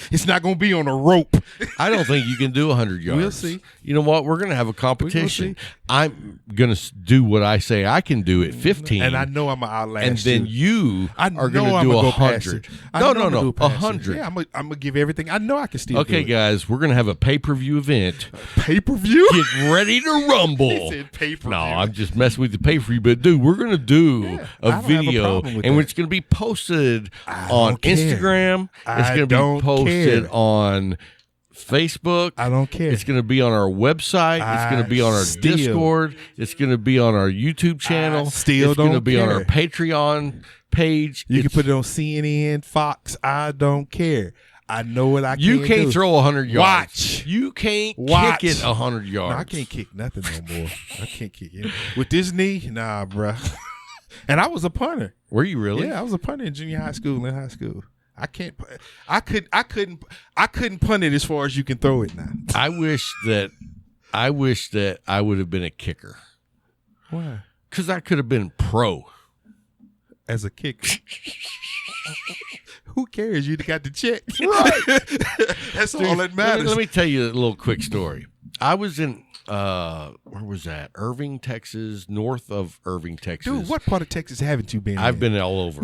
Speaker 2: It's not going to be on a rope.
Speaker 1: I don't think you can do 100 yards.
Speaker 2: We'll see.
Speaker 1: You know what? We're going to have a competition. I'm going to do what I say I can do at 15.
Speaker 2: And I know I'm going to outlast
Speaker 1: and then you are going to do 100.
Speaker 2: No,
Speaker 1: 100.
Speaker 2: Yeah, I'm going to give everything. I know I can still do it.
Speaker 1: Okay, guys, we're going to have a pay-per-view event.
Speaker 2: Pay-per-view?
Speaker 1: Get ready to rumble.
Speaker 2: He said pay-per-view.
Speaker 1: No, I'm just messing with the pay-per-view. But, dude, we're going to do a video, and it's going to be posted on Instagram. It's going to be posted on Facebook.
Speaker 2: I don't care.
Speaker 1: It's going to be on our website. It's going to be on our Discord. It's going to be on our YouTube channel. It's going to be on our Patreon page.
Speaker 2: You can put it on CNN, Fox. I don't care. I know what I can do.
Speaker 1: You can't throw 100 yards.
Speaker 2: Watch.
Speaker 1: You can't kick it 100 yards.
Speaker 2: No, I can't kick nothing no more. I can't kick it. With this knee, nah, bruh. And I was a punter.
Speaker 1: Were you really?
Speaker 2: Yeah, I was a punter in junior high school and high school. I couldn't punt it as far as you can throw it now.
Speaker 1: I wish that I would have been a kicker.
Speaker 2: Why?
Speaker 1: Because I could have been pro
Speaker 2: as a kicker. Who cares? You got the check.
Speaker 1: Right.
Speaker 2: That's all that matters.
Speaker 1: Let me tell you a little quick story. I was in where was that? Irving, Texas, north of Irving, Texas.
Speaker 2: Dude, what part of Texas haven't you been
Speaker 1: I've
Speaker 2: in?
Speaker 1: been all over.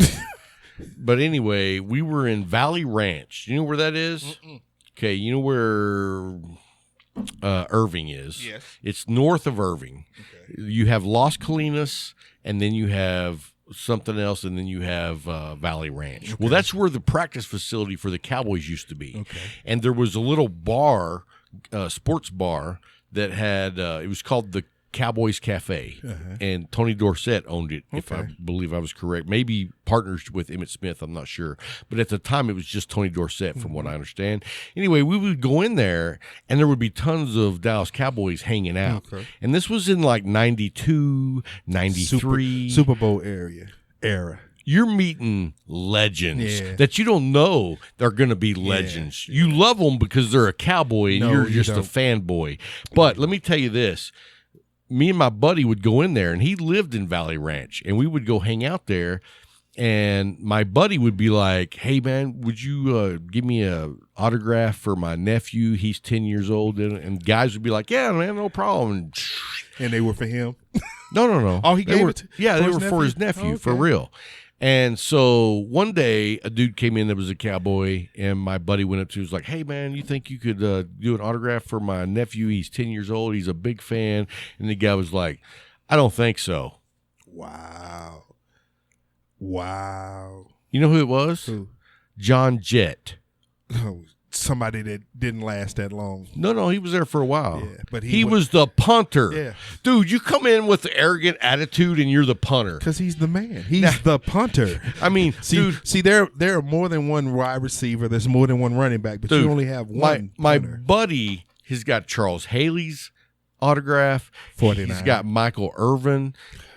Speaker 1: But anyway, we were in Valley Ranch. You know where that is? Mm-mm. Okay, you know where Irving is?
Speaker 2: Yes.
Speaker 1: It's north of Irving. Okay. You have Las Colinas, and then you have something else, and then you have Valley Ranch. Okay. Well, that's where the practice facility for the Cowboys used to be. Okay. And there was a little bar, sports bar, that had, it was called the Cowboys Cafe, and Tony Dorsett owned it, if I believe I was correct. Maybe partners with Emmett Smith, I'm not sure. But at the time, it was just Tony Dorsett, from what I understand. Anyway, we would go in there, and there would be tons of Dallas Cowboys hanging out. Okay. And this was in like 92, 93.
Speaker 2: Super Bowl era.
Speaker 1: You're meeting legends that you don't know they're going to be legends. Yeah. You love them because they're a cowboy, and you're just a fanboy. But let me tell you this. Me and my buddy would go in there, and he lived in Valley Ranch, and we would go hang out there, and my buddy would be like, hey, man, would you give me a autograph for my nephew? He's 10 years old. And guys would be like, yeah, man, no problem.
Speaker 2: And they were for him?
Speaker 1: No.
Speaker 2: Oh, he gave it?
Speaker 1: Yeah, they were for his nephew, for real. And so one day a dude came in that was a cowboy, and my buddy went up to him, was like, hey, man, you think you could do an autograph for my nephew? He's 10 years old. He's a big fan. And the guy was like, I don't think so.
Speaker 2: Wow.
Speaker 1: You know who it was?
Speaker 2: Who?
Speaker 1: John Jett.
Speaker 2: Oh, somebody that didn't last that long.
Speaker 1: No, he was there for a while.
Speaker 2: Yeah, but
Speaker 1: he was the punter.
Speaker 2: Yeah.
Speaker 1: Dude, you come in with the arrogant attitude and you're the punter.
Speaker 2: Because he's the man. He's the punter.
Speaker 1: I mean,
Speaker 2: see, there are more than one wide receiver. There's more than one running back, but you only have one.
Speaker 1: My buddy has got Charles Haley's autograph.
Speaker 2: 49.
Speaker 1: He's got Michael Irvin.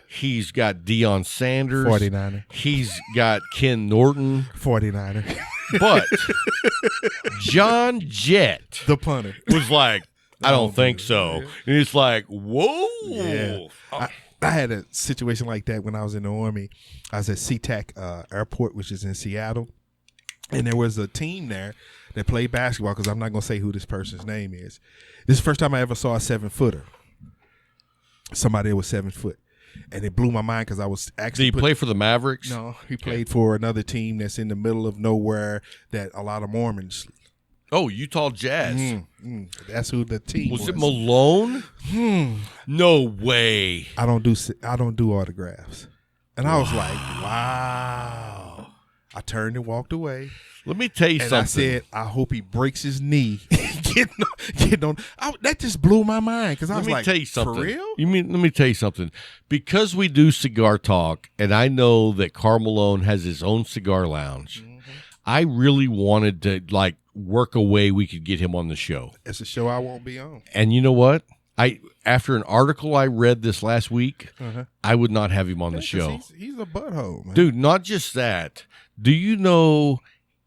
Speaker 1: He's got Deion Sanders.
Speaker 2: 49er.
Speaker 1: He's got Ken Norton.
Speaker 2: 49er.
Speaker 1: But John Jett,
Speaker 2: the punter,
Speaker 1: was like, I don't think so. Yeah. And it's like, whoa.
Speaker 2: Yeah. I had a situation like that when I was in the Army. I was at SeaTac Airport, which is in Seattle. And there was a team there that played basketball, because I'm not going to say who this person's name is. This is the first time I ever saw a 7-footer. Somebody that was 7 foot. And it blew my mind, because I was actually.
Speaker 1: Did he play for the Mavericks?
Speaker 2: No, he played for another team that's in the middle of nowhere that a lot of Mormons.
Speaker 1: Oh, Utah Jazz.
Speaker 2: That's who the team was.
Speaker 1: Was it Malone? No way.
Speaker 2: I don't do autographs. And I was like, wow. I turned and walked away.
Speaker 1: Let me tell you something.
Speaker 2: I said, I hope he breaks his knee. Getting on. That just blew my mind, because I was like,
Speaker 1: tell you something.
Speaker 2: For real?
Speaker 1: Let me tell you something. Because we do Cigar Talk, and I know that Carl Malone has his own cigar lounge, I really wanted to work a way we could get him on the show.
Speaker 2: It's a show I won't be on.
Speaker 1: And you know what? After an article I read this last week, I would not have him on the show.
Speaker 2: He's a butthole, man.
Speaker 1: Dude, not just that. Do you know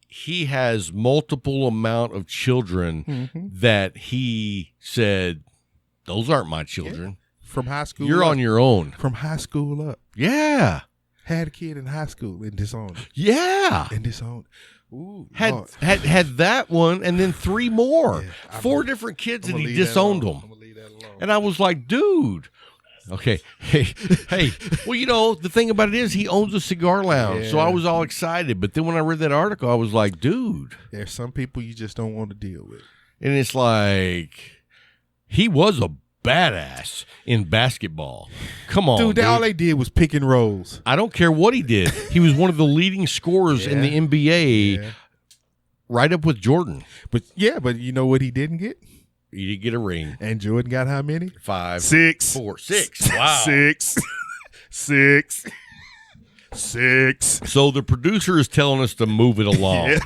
Speaker 1: he has multiple amount of children that he said, those aren't my children.
Speaker 2: Yeah. From high school
Speaker 1: You're
Speaker 2: up.
Speaker 1: On your own.
Speaker 2: From high school up.
Speaker 1: Yeah.
Speaker 2: Had a kid in high school and disowned.
Speaker 1: Yeah.
Speaker 2: And disowned. Ooh,
Speaker 1: had that one, and then 3 more. Yeah, 4 different kids, and he disowned them.
Speaker 2: I'm gonna leave that alone.
Speaker 1: And I was like, dude. Okay. Hey. Well, the thing about it is he owns a cigar lounge, so I was all excited. But then when I read that article, I was like, dude.
Speaker 2: There's some people you just don't want to deal with.
Speaker 1: And it's like, he was a badass in basketball. Come on, dude.
Speaker 2: All they did was pick and rolls.
Speaker 1: I don't care what he did. He was one of the leading scorers in the NBA, right up with Jordan.
Speaker 2: But you know what he didn't get?
Speaker 1: He didn't get a ring.
Speaker 2: And Jordan got how many?
Speaker 1: 5.
Speaker 2: 6.
Speaker 1: 4. 6. Wow.
Speaker 2: 6.
Speaker 1: So the producer is telling us to move it along.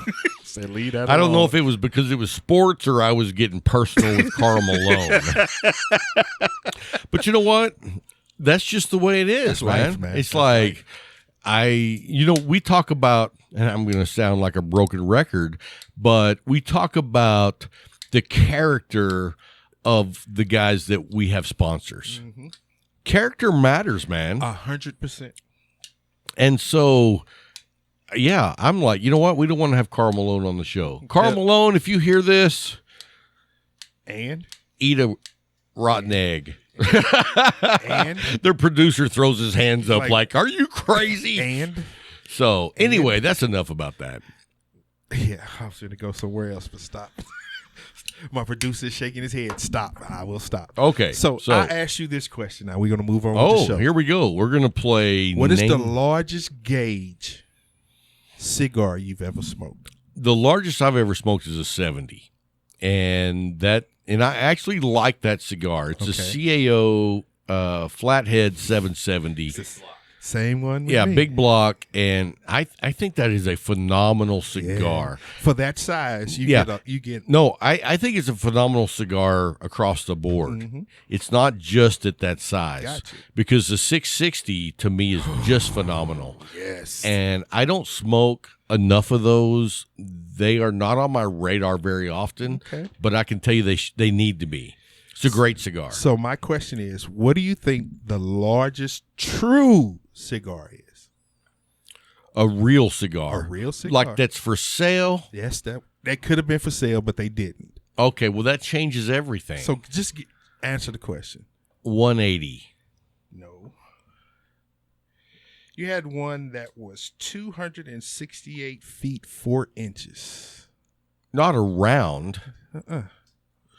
Speaker 2: Say, leave that
Speaker 1: I don't know if it was because it was sports or I was getting personal with Carl Malone. But you know what? That's just the way it is, man.
Speaker 2: Life, man.
Speaker 1: It's like we talk about, and I'm going to sound like a broken record, but we talk about the character of the guys that we have sponsors. Character matters, man.
Speaker 2: 100%.
Speaker 1: And so yeah, I'm like, you know what? We don't want to have Carl Malone on the show. Carl Malone, if you hear this,
Speaker 2: and
Speaker 1: eat a rotten egg.
Speaker 2: And
Speaker 1: their producer throws his hands up like, are you crazy?
Speaker 2: And
Speaker 1: so anyway, that's enough about that.
Speaker 2: Yeah, I was going to go somewhere else, but stop. My producer's shaking his head. Stop. I will stop.
Speaker 1: Okay.
Speaker 2: So I asked you this question. Now we're going to move on with the show.
Speaker 1: Here we go. We're going to play.
Speaker 2: What is the largest gauge cigar you've ever smoked?
Speaker 1: The largest I've ever smoked is a 70. And I actually like that cigar. It's a CAO Flathead 770.
Speaker 2: Same one with
Speaker 1: me.
Speaker 2: Big
Speaker 1: block, and I think that is a phenomenal cigar.
Speaker 2: Yeah. For that size, you get
Speaker 1: No, I think it's a phenomenal cigar across the board. Mm-hmm. It's not just at that size.
Speaker 2: Gotcha.
Speaker 1: Because the 660 to me is just phenomenal.
Speaker 2: Yes.
Speaker 1: And I don't smoke enough of those. They are not on my radar very often, but I can tell you they need to be. It's a great cigar.
Speaker 2: So my question is, what do you think the largest true cigar is?
Speaker 1: A real cigar.
Speaker 2: A real cigar.
Speaker 1: Like that's for sale?
Speaker 2: Yes, that could have been for sale, but they didn't.
Speaker 1: Okay, well that changes everything.
Speaker 2: So just answer the question.
Speaker 1: 180.
Speaker 2: No. You had one that was 268 feet 4 inches.
Speaker 1: Not a round.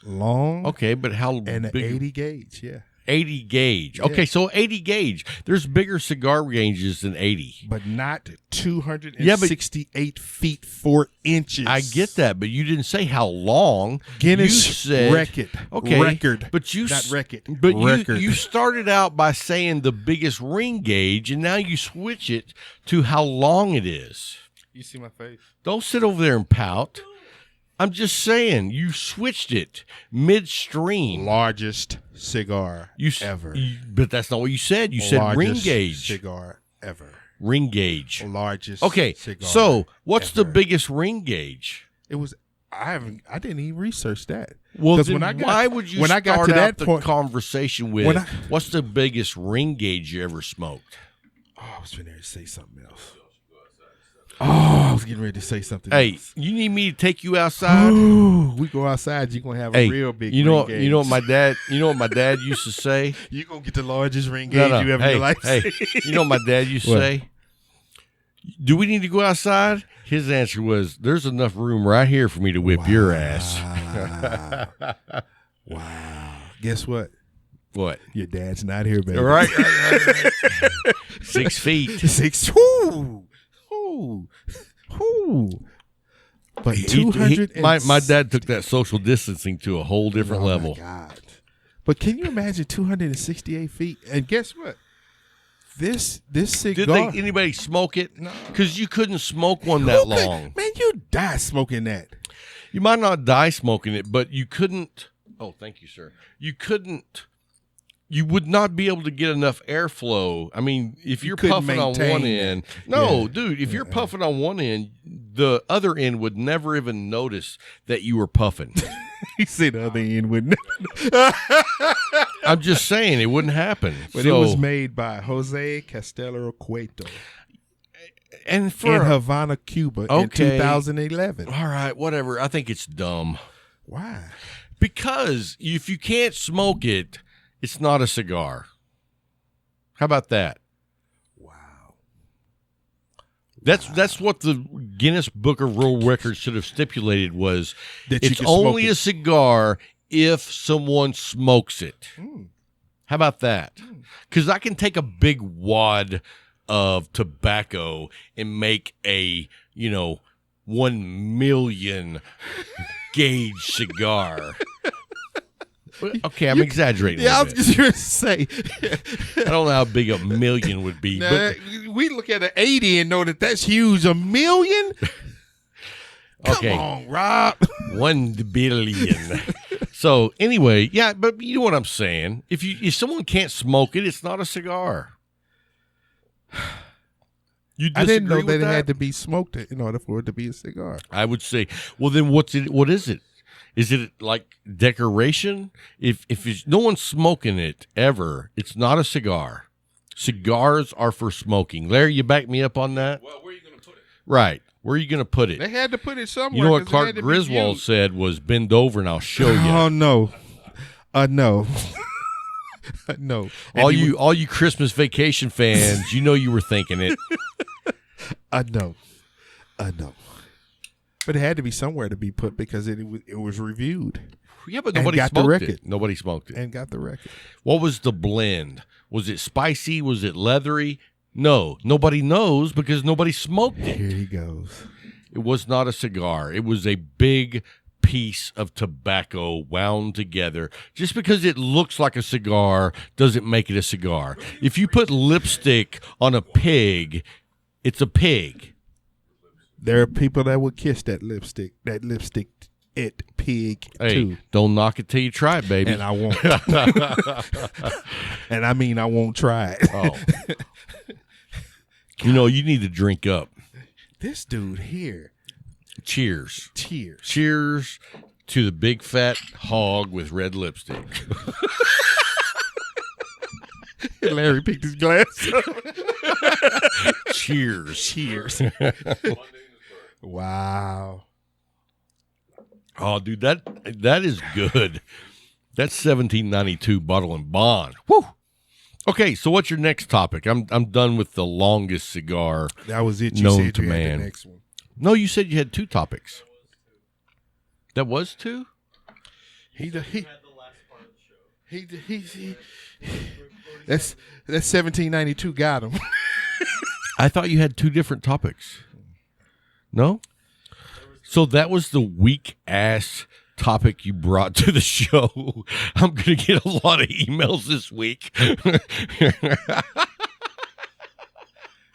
Speaker 2: Long.
Speaker 1: Okay, but how
Speaker 2: and
Speaker 1: big?
Speaker 2: An 80 gauge, yeah.
Speaker 1: 80 gauge.
Speaker 2: Yeah.
Speaker 1: Okay, so 80 gauge. There's bigger cigar ranges than 80.
Speaker 2: But not 268 feet 4 inches.
Speaker 1: I get that, but you didn't say how long.
Speaker 2: Guinness record.
Speaker 1: Okay.
Speaker 2: Record.
Speaker 1: But you
Speaker 2: not record.
Speaker 1: But
Speaker 2: record.
Speaker 1: You started out by saying the biggest ring gauge, and now you switch it to how long it is.
Speaker 2: You see my face?
Speaker 1: Don't sit over there and pout. I'm just saying, you switched it midstream.
Speaker 2: Largest cigar ever.
Speaker 1: But that's not what you said. You said ring gauge.
Speaker 2: Cigar ever.
Speaker 1: Ring gauge.
Speaker 2: Largest cigar
Speaker 1: so what's
Speaker 2: ever.
Speaker 1: the biggest ring gauge?
Speaker 2: It was, I didn't even research that.
Speaker 1: Well, then why would you start out the conversation with, what's the biggest ring gauge you ever smoked?
Speaker 2: Oh, I was finna say something else. Oh, I was getting ready to say something else.
Speaker 1: You need me to take you outside?
Speaker 2: Ooh, we go outside, you're gonna have a real big ring gauge.
Speaker 1: You know what my dad used to say?
Speaker 2: You're gonna get the largest ring gauge you ever in your life.
Speaker 1: Hey, you know what my dad used to say? Do we need to go outside? His answer was, there's enough room right here for me to whip your ass.
Speaker 2: Wow. Guess what?
Speaker 1: What?
Speaker 2: Your dad's not here, baby.
Speaker 1: Right. 6 feet.
Speaker 2: 6. Ooh. But 200.
Speaker 1: My dad took that social distancing to a whole different level.
Speaker 2: My God. But can you imagine 268 feet? And guess what? This cigar.
Speaker 1: Did anybody smoke it? No. Because you couldn't smoke one that long.
Speaker 2: Man, you die smoking that.
Speaker 1: You might not die smoking it, but you couldn't. Oh, thank you, sir. You would not be able to get enough airflow. I mean, if you're puffing on one end. No, dude, if you're puffing on one end, the other end would never even notice that you were puffing.
Speaker 2: You see the other end wouldn't.
Speaker 1: I'm just saying it wouldn't happen.
Speaker 2: But it was made by Jose Castello Cueto.
Speaker 1: And
Speaker 2: in Havana, Cuba in 2011.
Speaker 1: All right, whatever. I think it's dumb.
Speaker 2: Why?
Speaker 1: Because if you can't smoke it, it's not a cigar. How about that?
Speaker 2: Wow.
Speaker 1: That's what the Guinness Book of World Records should have stipulated was
Speaker 2: that
Speaker 1: it's only a cigar if someone smokes it. How about that? Because I can take a big wad of tobacco and make a, 1 million gauge cigar. Okay, I'm exaggerating.
Speaker 2: Yeah, I was just going to say.
Speaker 1: I don't know how big a million would be. But
Speaker 2: we look at an 80 and know that's huge. A million?
Speaker 1: Okay.
Speaker 2: Come on, Rob.
Speaker 1: 1 billion. So anyway, yeah, but you know what I'm saying. If someone can't smoke it, it's not a cigar. You
Speaker 2: I didn't know that it had to be smoked in order for it to be a cigar.
Speaker 1: I would say, well, then what is it? Is it like decoration? If no one's smoking it ever, it's not a cigar. Cigars are for smoking. Larry, you back me up on that?
Speaker 3: Well, where are you going to put it?
Speaker 1: Right. Where are you going to put it?
Speaker 2: They had to put it somewhere.
Speaker 1: You know what
Speaker 2: 'cause it
Speaker 1: Clark
Speaker 2: had to be
Speaker 1: Griswold
Speaker 2: viewed.
Speaker 1: said was bend over and I'll show you.
Speaker 2: Oh no, no, no. And
Speaker 1: all
Speaker 2: he
Speaker 1: you Christmas vacation fans, you know you were thinking it.
Speaker 2: I know. But it had to be somewhere to be put because it was reviewed
Speaker 1: Yeah, but
Speaker 2: And
Speaker 1: nobody
Speaker 2: got the
Speaker 1: smoked
Speaker 2: record.
Speaker 1: it. Nobody smoked it.
Speaker 2: and got the record.
Speaker 1: What was the blend? Was it spicy? Was it leathery? No, nobody knows because nobody smoked it.
Speaker 2: Here he goes.
Speaker 1: It was not a cigar. It was a big piece of tobacco wound together. Just because it looks like a cigar doesn't make it a cigar. If you put lipstick on a pig, it's a pig.
Speaker 2: There are people that would kiss that lipstick pig
Speaker 1: Hey,
Speaker 2: too.
Speaker 1: don't knock it till you try it, baby.
Speaker 2: And I won't. And I mean, I won't try it.
Speaker 1: Oh. You know, you need to drink up.
Speaker 2: This dude here.
Speaker 1: Cheers.
Speaker 2: Cheers.
Speaker 1: Cheers to the big fat hog with red lipstick.
Speaker 2: Larry picked his glass up.
Speaker 1: Cheers.
Speaker 2: Cheers. Wow.
Speaker 1: Oh, dude, that is good. That's 1792 Bottle and Bond. Woo. Okay, so what's your next topic? I'm done with the longest cigar.
Speaker 2: That was it. You
Speaker 1: Known
Speaker 2: said
Speaker 1: to
Speaker 2: you
Speaker 1: man.
Speaker 2: had the next one.
Speaker 1: No, you said you had two topics. That was two?
Speaker 2: That's 1792 got him.
Speaker 1: I thought you had two different topics. No? So that was the weak ass topic you brought to the show. I'm going to get a lot of emails this week.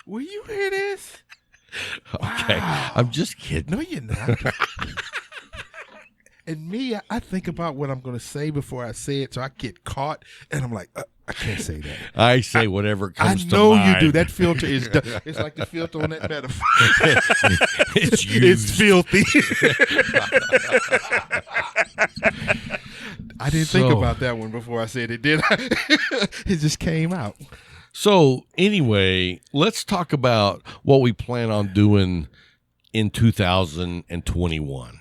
Speaker 2: Will you hear this?
Speaker 1: Okay.
Speaker 2: Wow.
Speaker 1: I'm just kidding.
Speaker 2: No, you're not. And me, I think about what I'm going to say before I say it, so I get caught, and I'm like, I can't say that.
Speaker 1: I say whatever comes to
Speaker 2: I know
Speaker 1: mind.
Speaker 2: you do. That filter is it's like the filter on that metaphor.
Speaker 1: It's used.
Speaker 2: It's filthy. I didn't think about that one before I said it, did I? It just came out.
Speaker 1: So anyway, let's talk about what we plan on doing in 2021.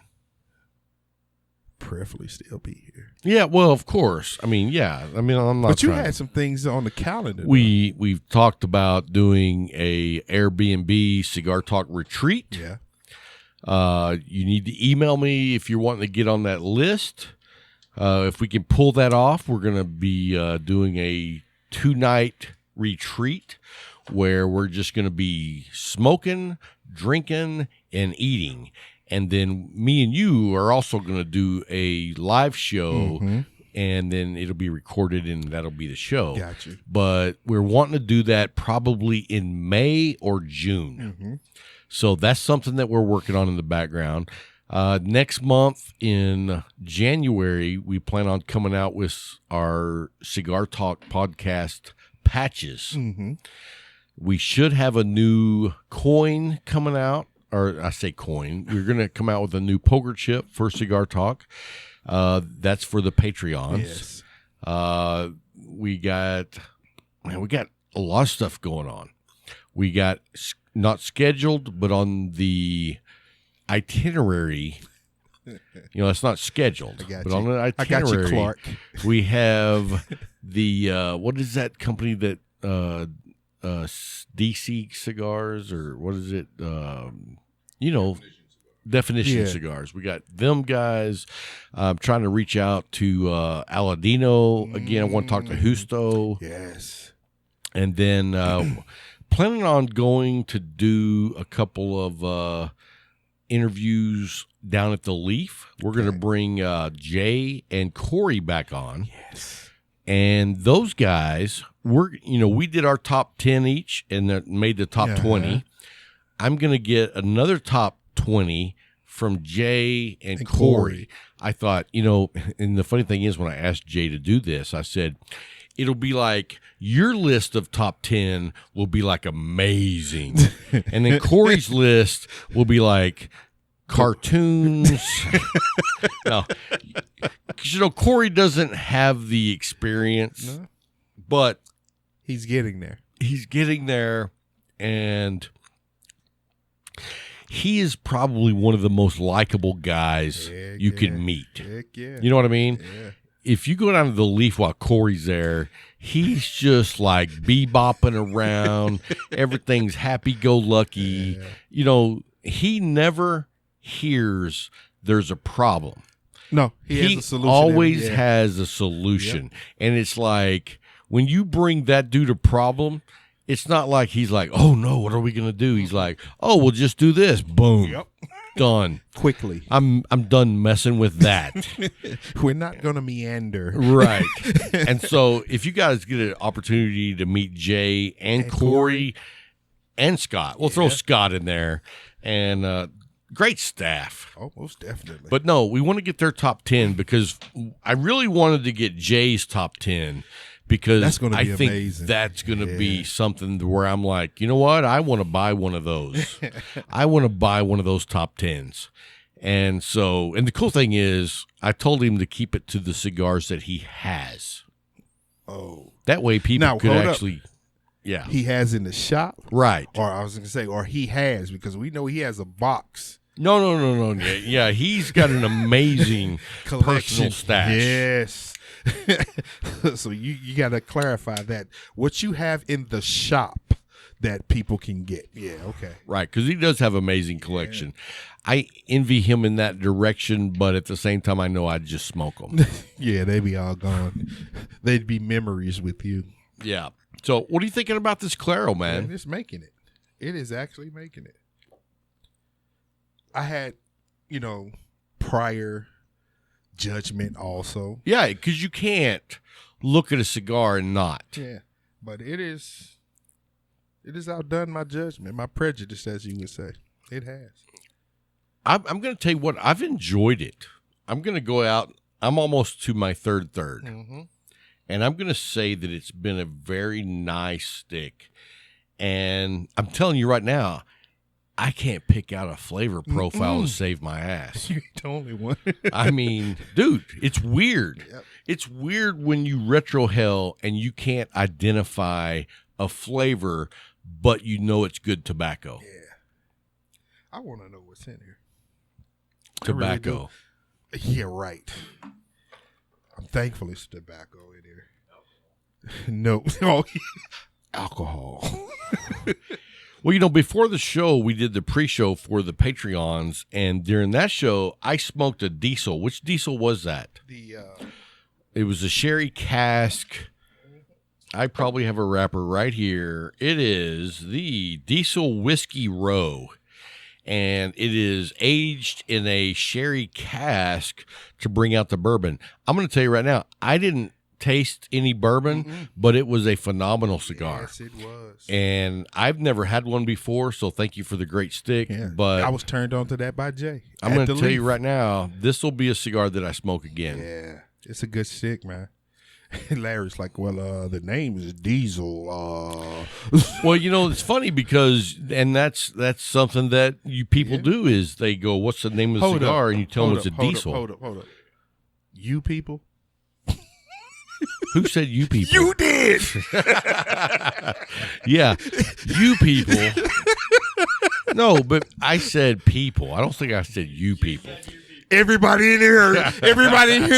Speaker 2: Prayerfully still be here.
Speaker 1: Yeah, well, of course. I mean, yeah. I mean, I'm not.
Speaker 2: But you
Speaker 1: trying-
Speaker 2: had some things on the calendar.
Speaker 1: We've talked about doing a Airbnb cigar talk retreat.
Speaker 2: Yeah.
Speaker 1: You need to email me if you're wanting to get on that list. If we can pull that off, we're going to be doing a 2-night retreat where we're just going to be smoking, drinking, and eating. And then me and you are also going to do a live show, and then it'll be recorded, and that'll be the show.
Speaker 2: Got you.
Speaker 1: But we're wanting to do that probably in May or June. So that's something that we're working on in the background. Next month in January, we plan on coming out with our Cigar Talk podcast patches. We should have a new coin coming out. Or I say coin. We're going to come out with a new poker chip for Cigar Talk. That's for the Patreons.
Speaker 2: Yes.
Speaker 1: We got a lot of stuff going on. We got not scheduled, but on the itinerary. It's not scheduled,
Speaker 2: I got
Speaker 1: but
Speaker 2: you.
Speaker 1: on the
Speaker 2: I
Speaker 1: itinerary,
Speaker 2: got you, Clark.
Speaker 1: we have the what is that company that DC Cigars, or what is it? Definition
Speaker 2: Yeah.
Speaker 1: Cigars. We got them guys. I'm trying to reach out to Aladino again. I want to talk to Justo,
Speaker 2: Yes.
Speaker 1: and then planning on going to do a couple of interviews down at the Leaf. We're going to bring Jay and Corey back on.
Speaker 2: Yes.
Speaker 1: And those guys, we did our top 10 each and that made the top 20. I'm going to get another top 20 from Jay and Corey. I thought, and the funny thing is when I asked Jay to do this, I said, it'll be like your list of top 10 will be like amazing. And then Corey's list will be like cartoons. No, because Corey doesn't have the experience, but
Speaker 2: He's getting there.
Speaker 1: he's getting there, and he is probably one of the most likable guys you can meet.
Speaker 2: Heck yeah.
Speaker 1: You know what I mean?
Speaker 2: Yeah.
Speaker 1: If you go down to the Leaf while Corey's there, he's just like bebopping around. Everything's happy-go-lucky.
Speaker 2: Yeah.
Speaker 1: You know, he never hears there's a problem.
Speaker 2: No, he has a solution.
Speaker 1: Always has a solution. Yep. And it's like when you bring that dude a problem, it's not like he's like, oh, no, what are we going to do? He's like, oh, we'll just do this. Boom.
Speaker 2: Yep.
Speaker 1: Done.
Speaker 2: Quickly.
Speaker 1: I'm done messing with that.
Speaker 2: We're not going to meander.
Speaker 1: Right. And so if you guys get an opportunity to meet Jay and Corey and Scott, we'll throw Scott in there. And great staff.
Speaker 2: Oh, most definitely.
Speaker 1: But no, we want to get their top 10 because I really wanted to get Jay's top 10 because
Speaker 2: that's gonna be
Speaker 1: I think
Speaker 2: amazing.
Speaker 1: That's going to be something where I'm like, you know what? I want to buy one of those. I want to buy one of those top 10s. And so, and the cool thing is I told him to keep it to the cigars that he has.
Speaker 2: Oh.
Speaker 1: That way people could actually... Yeah.
Speaker 2: He has in the shop.
Speaker 1: Right.
Speaker 2: Or I was going to say, or he has, because we know he has a box.
Speaker 1: No. Yeah, he's got an amazing personal stash.
Speaker 2: Yes. So you got to clarify that. What you have in the shop that people can get. Yeah, okay.
Speaker 1: Right, because he does have amazing collection. I envy him in that direction, but at the same time, I know I'd just smoke them.
Speaker 2: Yeah, they'd be all gone. They'd be memories with you.
Speaker 1: Yeah. So what are you thinking about this Claro, man?
Speaker 2: It's making it. It is actually making it. I had, prior judgment also.
Speaker 1: Yeah, because you can't look at a cigar and not.
Speaker 2: Yeah, but it is outdone my judgment, my prejudice, as you would say. It has.
Speaker 1: I'm going to tell you what, I've enjoyed it. I'm going to go out. I'm almost to my third.
Speaker 2: Mm-hmm.
Speaker 1: And I'm going to say that it's been a very nice stick. And I'm telling you right now, I can't pick out a flavor profile to save my ass.
Speaker 2: You're the only one.
Speaker 1: I mean, dude, it's weird.
Speaker 2: Yep.
Speaker 1: It's weird when you retro hell and you can't identify a flavor, but you know it's good tobacco.
Speaker 2: Yeah. I want to know what's in here.
Speaker 1: Tobacco.
Speaker 2: Really yeah, right. I'm thankful it's tobacco in here. No. Oh, alcohol.
Speaker 1: Well, before the show, we did the pre-show for the Patreons, and during that show, I smoked a diesel. Which diesel was that? It was a sherry cask. I probably have a wrapper right here. It is the Diesel Whiskey Row, and it is aged in a sherry cask to bring out the bourbon. I'm going to tell you right now, I didn't taste any bourbon, but it was a phenomenal cigar.
Speaker 2: Yes, it was.
Speaker 1: And I've never had one before, so thank you for the great stick.
Speaker 2: Yeah.
Speaker 1: But
Speaker 2: I was turned on to that by Jay.
Speaker 1: I'm going to tell you right now, this will be a cigar that I smoke again.
Speaker 2: Yeah, it's a good stick, man. Larry's like, well, the name is Diesel.
Speaker 1: Well, it's funny because, and that's something that you people do is they go, what's the name of the cigar? And you tell them it's a diesel.
Speaker 2: Hold up. You people?
Speaker 1: Who said you people?
Speaker 2: You did.
Speaker 1: Yeah, you people. No, but I said people. I don't think I said you people.
Speaker 2: Everybody in here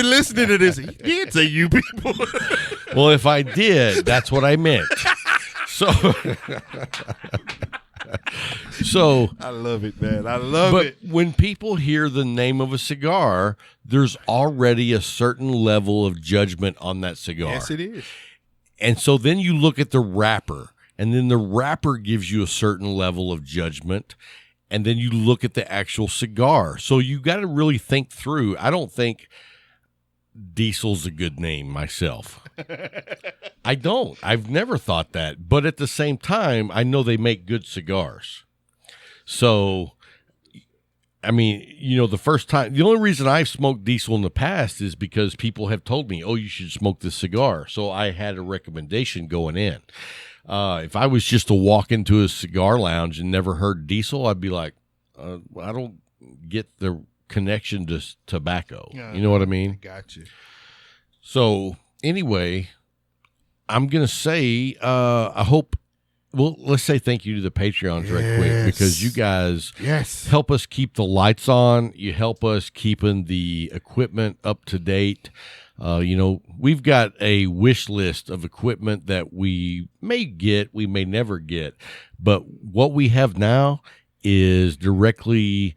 Speaker 2: listening to this, he did say you people.
Speaker 1: Well, if I did, that's what I meant. So
Speaker 2: I love it, man. I love it.
Speaker 1: But when people hear the name of a cigar, there's already a certain level of judgment on that cigar.
Speaker 2: Yes, it is.
Speaker 1: And so then you look at the wrapper, and then the wrapper gives you a certain level of judgment, and then you look at the actual cigar. So you got to really think through. I don't think Diesel's a good name myself. I don't. I've never thought that. But at the same time, I know they make good cigars. So, I mean, the only reason I've smoked Diesel in the past is because people have told me, oh, you should smoke this cigar. So I had a recommendation going in. If I was just to walk into a cigar lounge and never heard Diesel, I'd be like, I don't get the connection to tobacco. You know what I mean?
Speaker 2: I got you.
Speaker 1: So anyway, I'm going to say, I hope well, let's say thank you to the Patreons right quick, because you guys help us keep the lights on. You help us keeping the equipment up to date. We've got a wish list of equipment that we may get, we may never get, but what we have now is directly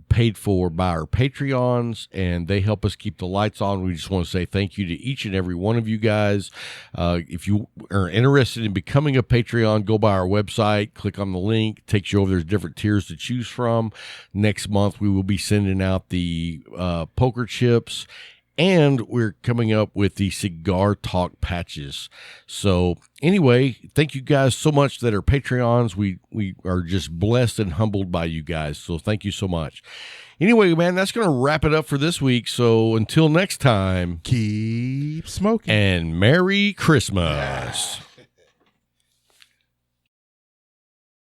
Speaker 1: paid for by our Patreons, and they help us keep the lights on. We just want to say thank you to each and every one of you guys. If you are interested in becoming a Patreon, go by our website, click on the link, takes you over. There's different tiers to choose from. Next month, we will be sending out the poker chips, and we're coming up with the Cigar Talk patches. So anyway, thank you guys so much that are Patreons. We are just blessed and humbled by you guys. So thank you so much. Anyway, man, that's going to wrap it up for this week. So until next time,
Speaker 2: keep smoking
Speaker 1: and Merry Christmas.